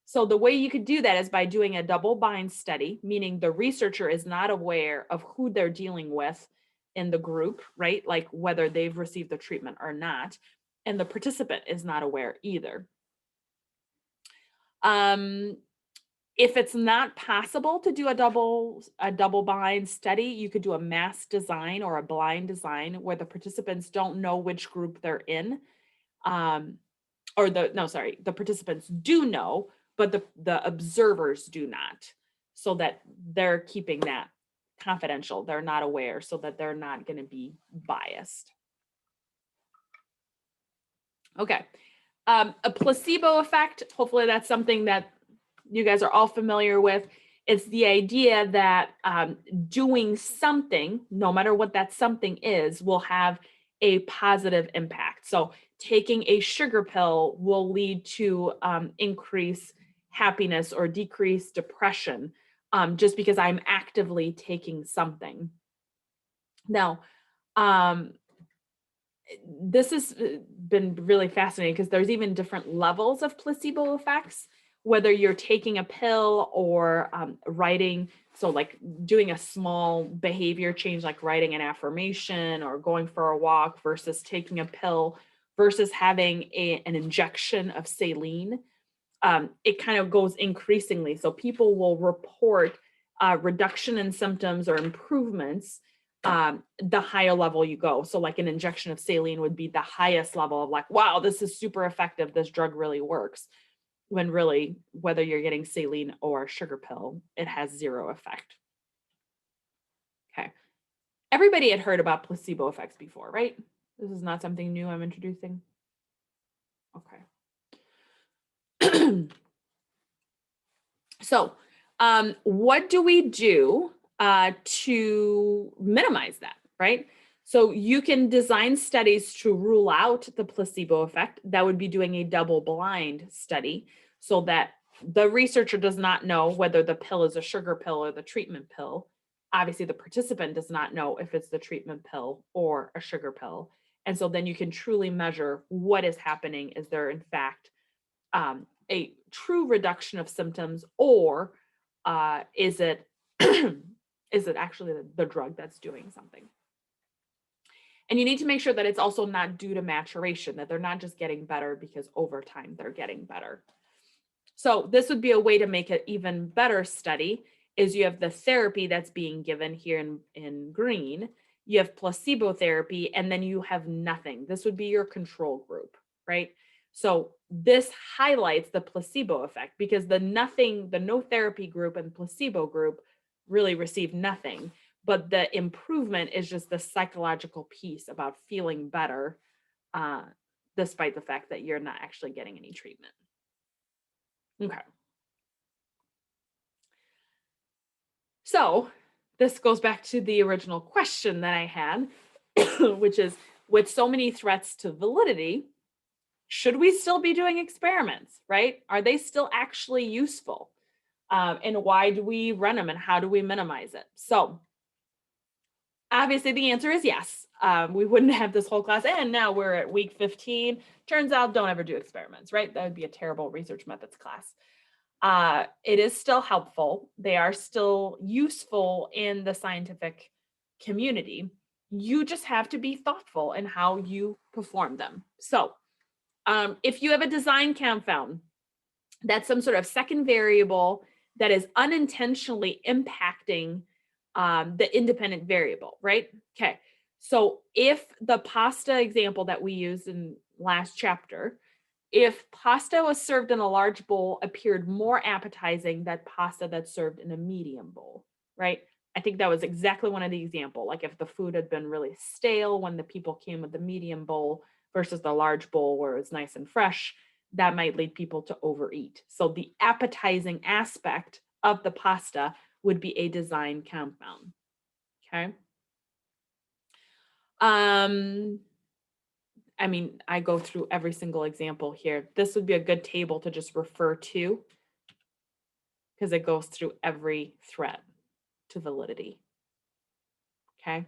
So the way you could do that is by doing a double blind study, meaning the researcher is not aware of who they're dealing with in the group, right? Like whether they've received the treatment or not, and the participant is not aware either. If it's not possible to do a double blind study, you could do a masked design or a blind design where the participants don't know which group they're in. The participants do know, but the observers do not, so that they're keeping that confidential. They're not aware, so that they're not going to be biased. Okay. A placebo effect, hopefully that's something that you guys are all familiar with. It's the idea that doing something, no matter what that something is, will have a positive impact. So taking a sugar pill will lead to increase happiness or decrease depression, just because I'm actively taking something. Now, this has been really fascinating because there's even different levels of placebo effects, whether you're taking a pill or writing. So like doing a small behavior change, like writing an affirmation or going for a walk versus taking a pill versus having an injection of saline. It kind of goes increasingly. So people will report reduction in symptoms or improvements the higher level you go. So like an injection of saline would be the highest level of like, wow, this is super effective. This drug really works. When really, whether you're getting saline or a sugar pill, it has zero effect. Okay. Everybody had heard about placebo effects before, right? This is not something new I'm introducing. Okay. So what do we do to minimize that, right? So you can design studies to rule out the placebo effect. That would be doing a double blind study so that the researcher does not know whether the pill is a sugar pill or the treatment pill. Obviously, the participant does not know if it's the treatment pill or a sugar pill. And so then you can truly measure what is happening. Is there, in fact, a true reduction of symptoms, or is it is it actually the drug that's doing something? And you need to make sure that it's also not due to maturation, that they're not just getting better because over time they're getting better. So this would be a way to make an even better study. Is you have the therapy that's being given here in green, you have placebo therapy, and then you have nothing. This would be your control group, right? So this highlights the placebo effect, because the no therapy group and placebo group really receive nothing, but the improvement is just the psychological piece about feeling better, despite the fact that you're not actually getting any treatment. Okay. So this goes back to the original question that I had, which is, with so many threats to validity, should we still be doing experiments, right? Are they still actually useful? And why do we run them, and how do we minimize it? So obviously the answer is yes. We wouldn't have this whole class, and now we're at week 15. Turns out, don't ever do experiments, right? That would be a terrible research methods class. It is still helpful. They are still useful in the scientific community. You just have to be thoughtful in how you perform them. So if you have a design confound, that's some sort of second variable that is unintentionally impacting the independent variable, right? Okay, so if the pasta example that we used in last chapter, if pasta was served in a large bowl appeared more appetizing than pasta that's served in a medium bowl, right? I think that was exactly one of the example. Like if the food had been really stale when the people came with the medium bowl versus the large bowl where it's nice and fresh, that might lead people to overeat. So the appetizing aspect of the pasta would be a design confound. Okay. I mean, I go through every single example here. This would be a good table to just refer to, because it goes through every threat to validity. Okay.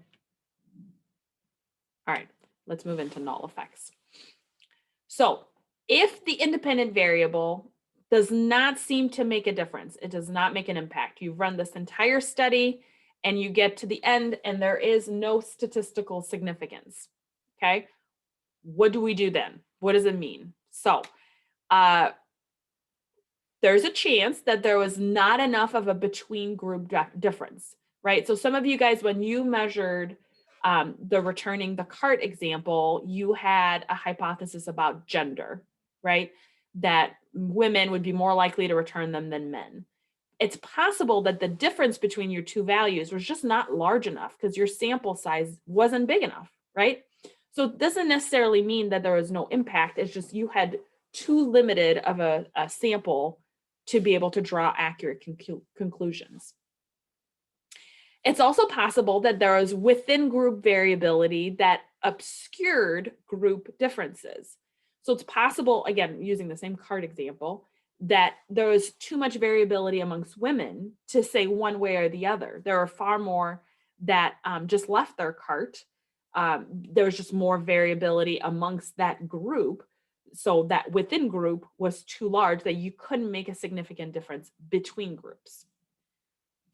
All right, let's move into null effects. So if the independent variable does not seem to make a difference, it does not make an impact, you've run this entire study and you get to the end and there is no statistical significance, okay? What do we do then? What does it mean? So there's a chance that there was not enough of a between group difference, right? So some of you guys, when you measured the returning the cart example, you had a hypothesis about gender, right? That women would be more likely to return them than men. It's possible that the difference between your two values was just not large enough because your sample size wasn't big enough, right? So it doesn't necessarily mean that there was no impact. It's just you had too limited of a sample to be able to draw accurate conclusions. It's also possible that there was within group variability that obscured group differences. So it's possible, again, using the same cart example, that there was too much variability amongst women to say one way or the other. There are far more that just left their cart. There was just more variability amongst that group. So that within group was too large that you couldn't make a significant difference between groups.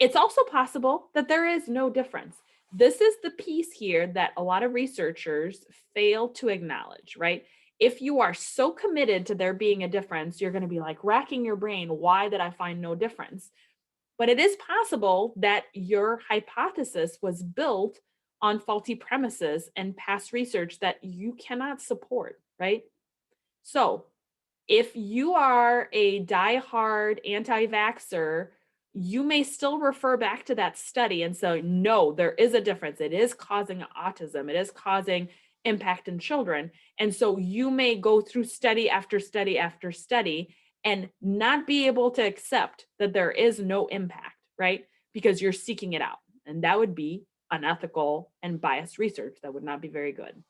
It's also possible that there is no difference. This is the piece here that a lot of researchers fail to acknowledge, right? If you are so committed to there being a difference, you're going to be like racking your brain, why did I find no difference? But it is possible that your hypothesis was built on faulty premises and past research that you cannot support, right? So if you are a diehard anti-vaxxer, you may still refer back to that study and say, no, there is a difference. It is causing autism. It is causing impact in children. And so you may go through study after study after study and not be able to accept that there is no impact, right? Because you're seeking it out. And that would be unethical and biased research. That would not be very good.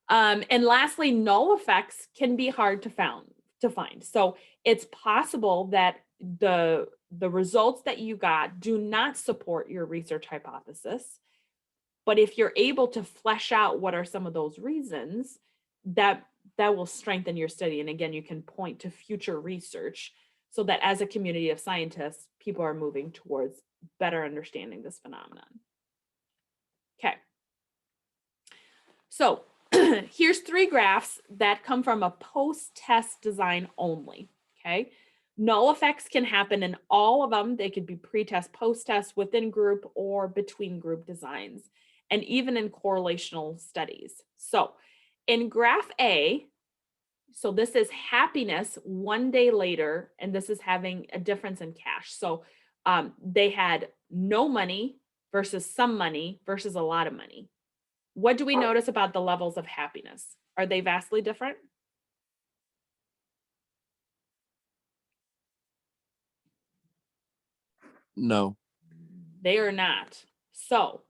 And lastly, null effects can be hard to to find. So it's possible that the results that you got do not support your research hypothesis. But if you're able to flesh out what are some of those reasons, that will strengthen your study. And again, you can point to future research so that as a community of scientists, people are moving towards better understanding this phenomenon. Okay. So here's 3 graphs that come from a post-test design only, okay? Null effects can happen in all of them. They could be pre-test, post-test, within group, or between group designs, and even in correlational studies. So in graph A, so this is happiness 1 day later, and this is having a difference in cash. So they had no money versus some money versus a lot of money. What do we notice about the levels of happiness? Are they vastly different? No. They are not. So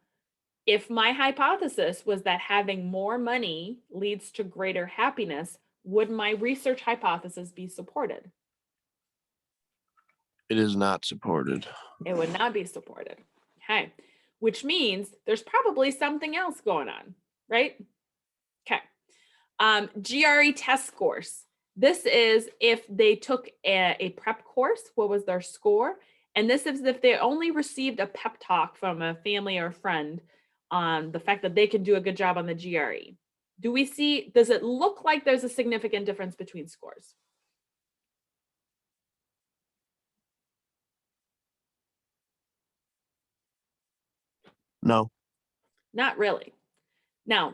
if my hypothesis was that having more money leads to greater happiness, would my research hypothesis be supported? It is not supported. It would not be supported. Okay. Which means there's probably something else going on, right? Okay. GRE test scores. This is if they took a prep course, what was their score? And this is if they only received a pep talk from a family or friend on the fact that they can do a good job on the GRE. Do we see, does it look like there's a significant difference between scores? No. Not really. Now,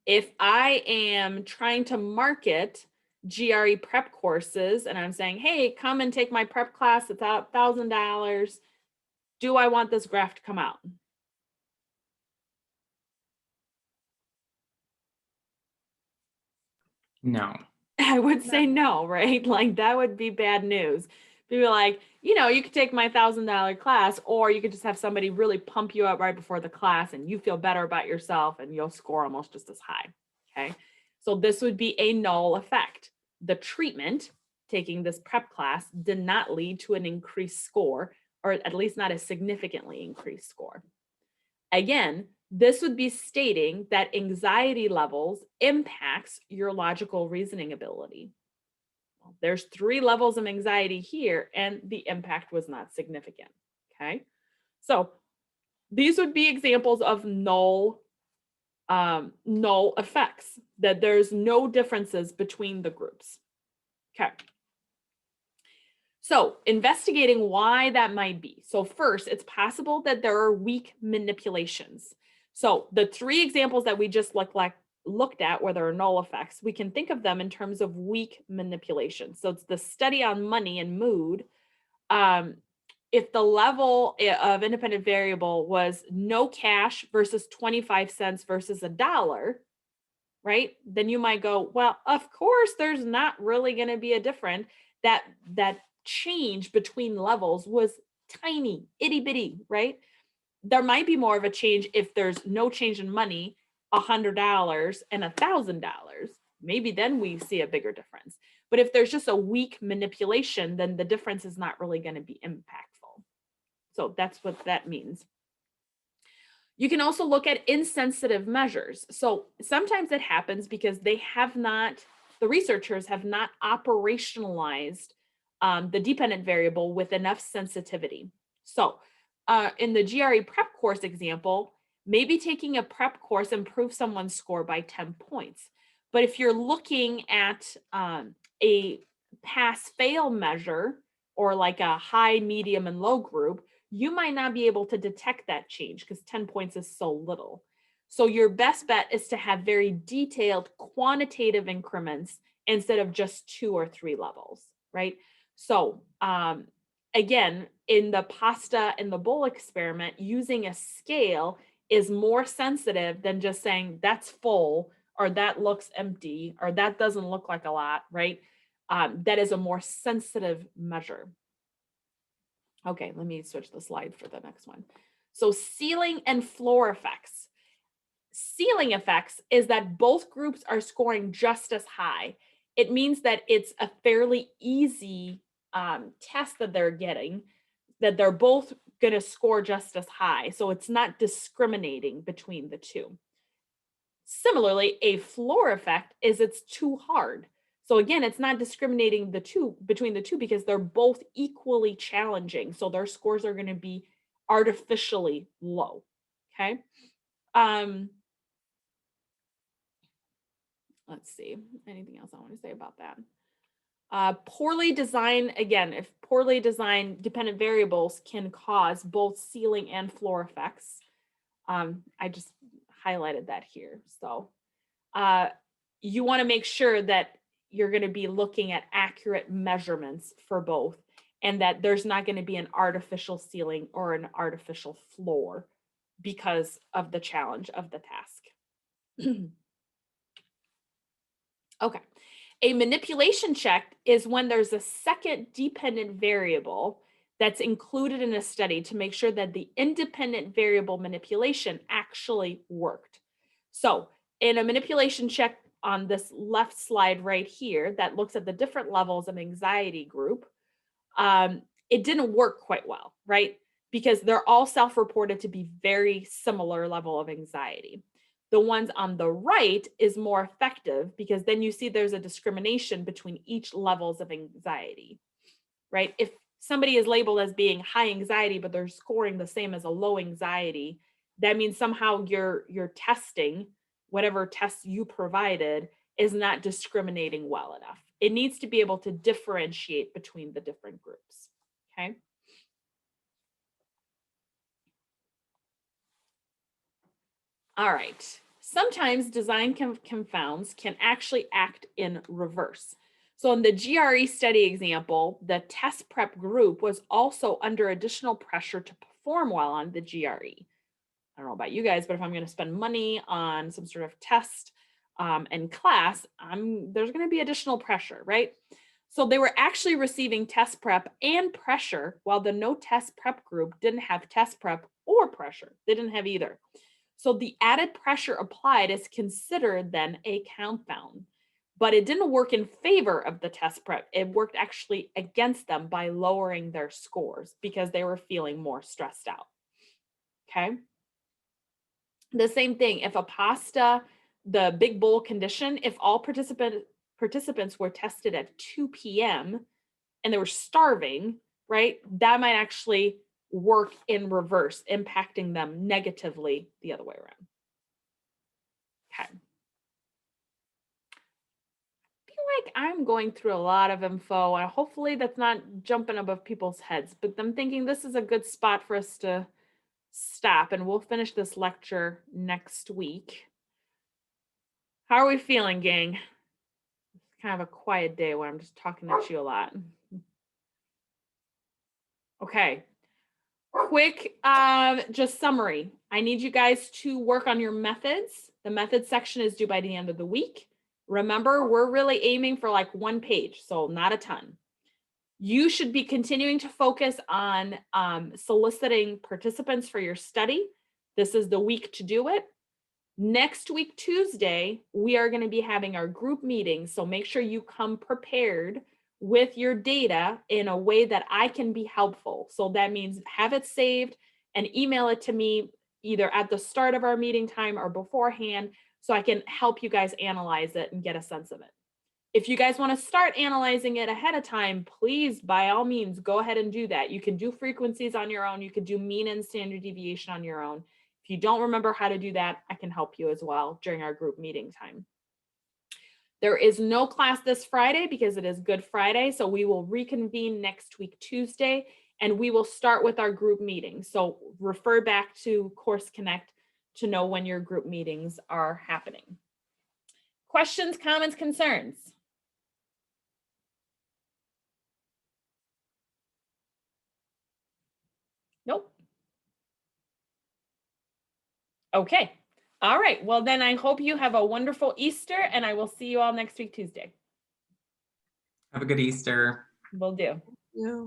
if I am trying to market GRE prep courses and I'm saying, hey, come and take my prep class, it's $1,000. Do I want this graph to come out? No. I would say no, right? Like that would be bad news. People like, you could take my $1,000 class, or you could just have somebody really pump you up right before the class and you feel better about yourself and you'll score almost just as high. Okay. So this would be a null effect. The treatment, taking this prep class, did not lead to an increased score, or at least not a significantly increased score. Again, this would be stating that anxiety levels impacts your logical reasoning ability. Well, there's 3 levels of anxiety here, and the impact was not significant. Okay, so these would be examples of null effects, that there's no differences between the groups. Okay. So investigating why that might be. So first, it's possible that there are weak manipulations. So the 3 examples that we just looked at where there are null effects, we can think of them in terms of weak manipulation. So it's the study on money and mood. If the level of independent variable was no cash versus 25 cents versus $1, right? Then you might go, well, of course, there's not really going to be a difference. That change between levels was tiny, itty bitty, right? There might be more of a change if there's no change in money, $100 and $1,000. Maybe then we see a bigger difference. But if there's just a weak manipulation, then the difference is not really going to be impactful. So that's what that means. You can also look at insensitive measures. So sometimes it happens because the researchers have not operationalized the dependent variable with enough sensitivity. So in the GRE prep course example, maybe taking a prep course improves someone's score by 10 points. But if you're looking at a pass-fail measure, or like a high, medium, and low group, you might not be able to detect that change because 10 points is so little. So your best bet is to have very detailed quantitative increments instead of just 2 or 3 levels, right? So again, in the pasta and the bowl experiment, using a scale is more sensitive than just saying that's full, or that looks empty, or that doesn't look like a lot, right? That is a more sensitive measure. Okay, let me switch the slide for the next one. So ceiling and floor effects. Ceiling effects is that both groups are scoring just as high. it means that it's a fairly easy test that they're getting, that they're both going to score just as high. So it's not discriminating between the two. Similarly, a floor effect is it's too hard. So again, it's not discriminating between the two because they're both equally challenging. So their scores are going to be artificially low. Okay. Let's see, anything else I want to say about that? Poorly designed, again, if poorly designed dependent variables can cause both ceiling and floor effects. I just highlighted that here. So you want to make sure that you're going to be looking at accurate measurements for both, and that there's not going to be an artificial ceiling or an artificial floor because of the challenge of the task. Okay. A manipulation check is when there's a second dependent variable that's included in a study to make sure that the independent variable manipulation actually worked. So in a manipulation check on this left slide right here that looks at the different levels of anxiety group, it didn't work quite well, right? Because they're all self-reported to be very similar level of anxiety. The ones on the right is more effective because then you see there's a discrimination between each levels of anxiety, right? If somebody is labeled as being high anxiety, but they're scoring the same as a low anxiety, that means somehow your testing, whatever test you provided, is not discriminating well enough. It needs to be able to differentiate between the different groups, okay? All right. Sometimes design confounds can actually act in reverse. So in the GRE study example, the test prep group was also under additional pressure to perform well on the GRE. I don't know about you guys, but if I'm going to spend money on some sort of test and class, there's going to be additional pressure, right? So they were actually receiving test prep and pressure, while the no test prep group didn't have test prep or pressure. They didn't have either. So the added pressure applied is considered then a confound, but it didn't work in favor of the test prep. It worked actually against them by lowering their scores because they were feeling more stressed out. Okay. The same thing, if a PASTA, the big bowl condition, if all participants were tested at 2 p.m. and they were starving, right, that might actually work in reverse, impacting them negatively the other way around. Okay. I feel like I'm going through a lot of info, and hopefully that's not jumping above people's heads, but I'm thinking this is a good spot for us to stop, and we'll finish this lecture next week. How are we feeling, gang? It's kind of a quiet day where I'm just talking at you a lot. Okay. Quick, just summary. I need you guys to work on your methods. The methods section is due by the end of the week. Remember, we're really aiming for like 1 page, so not a ton. You should be continuing to focus on soliciting participants for your study. This is the week to do it. Next week, Tuesday, we are going to be having our group meeting, so make sure you come prepared with your data in a way that I can be helpful. So that means have it saved and email it to me either at the start of our meeting time or beforehand so I can help you guys analyze it and get a sense of it. If you guys want to start analyzing it ahead of time, please, by all means, go ahead and do that. You can do frequencies on your own. You could do mean and standard deviation on your own. If you don't remember how to do that, I can help you as well during our group meeting time. There is no class this Friday because it is Good Friday, so we will reconvene next week, Tuesday, and we will start with our group meetings. So refer back to Course Connect to know when your group meetings are happening. Questions, comments, concerns? Nope. Okay. All right. Well, then I hope you have a wonderful Easter, and I will see you all next week, Tuesday. Have a good Easter. Will do. Yeah.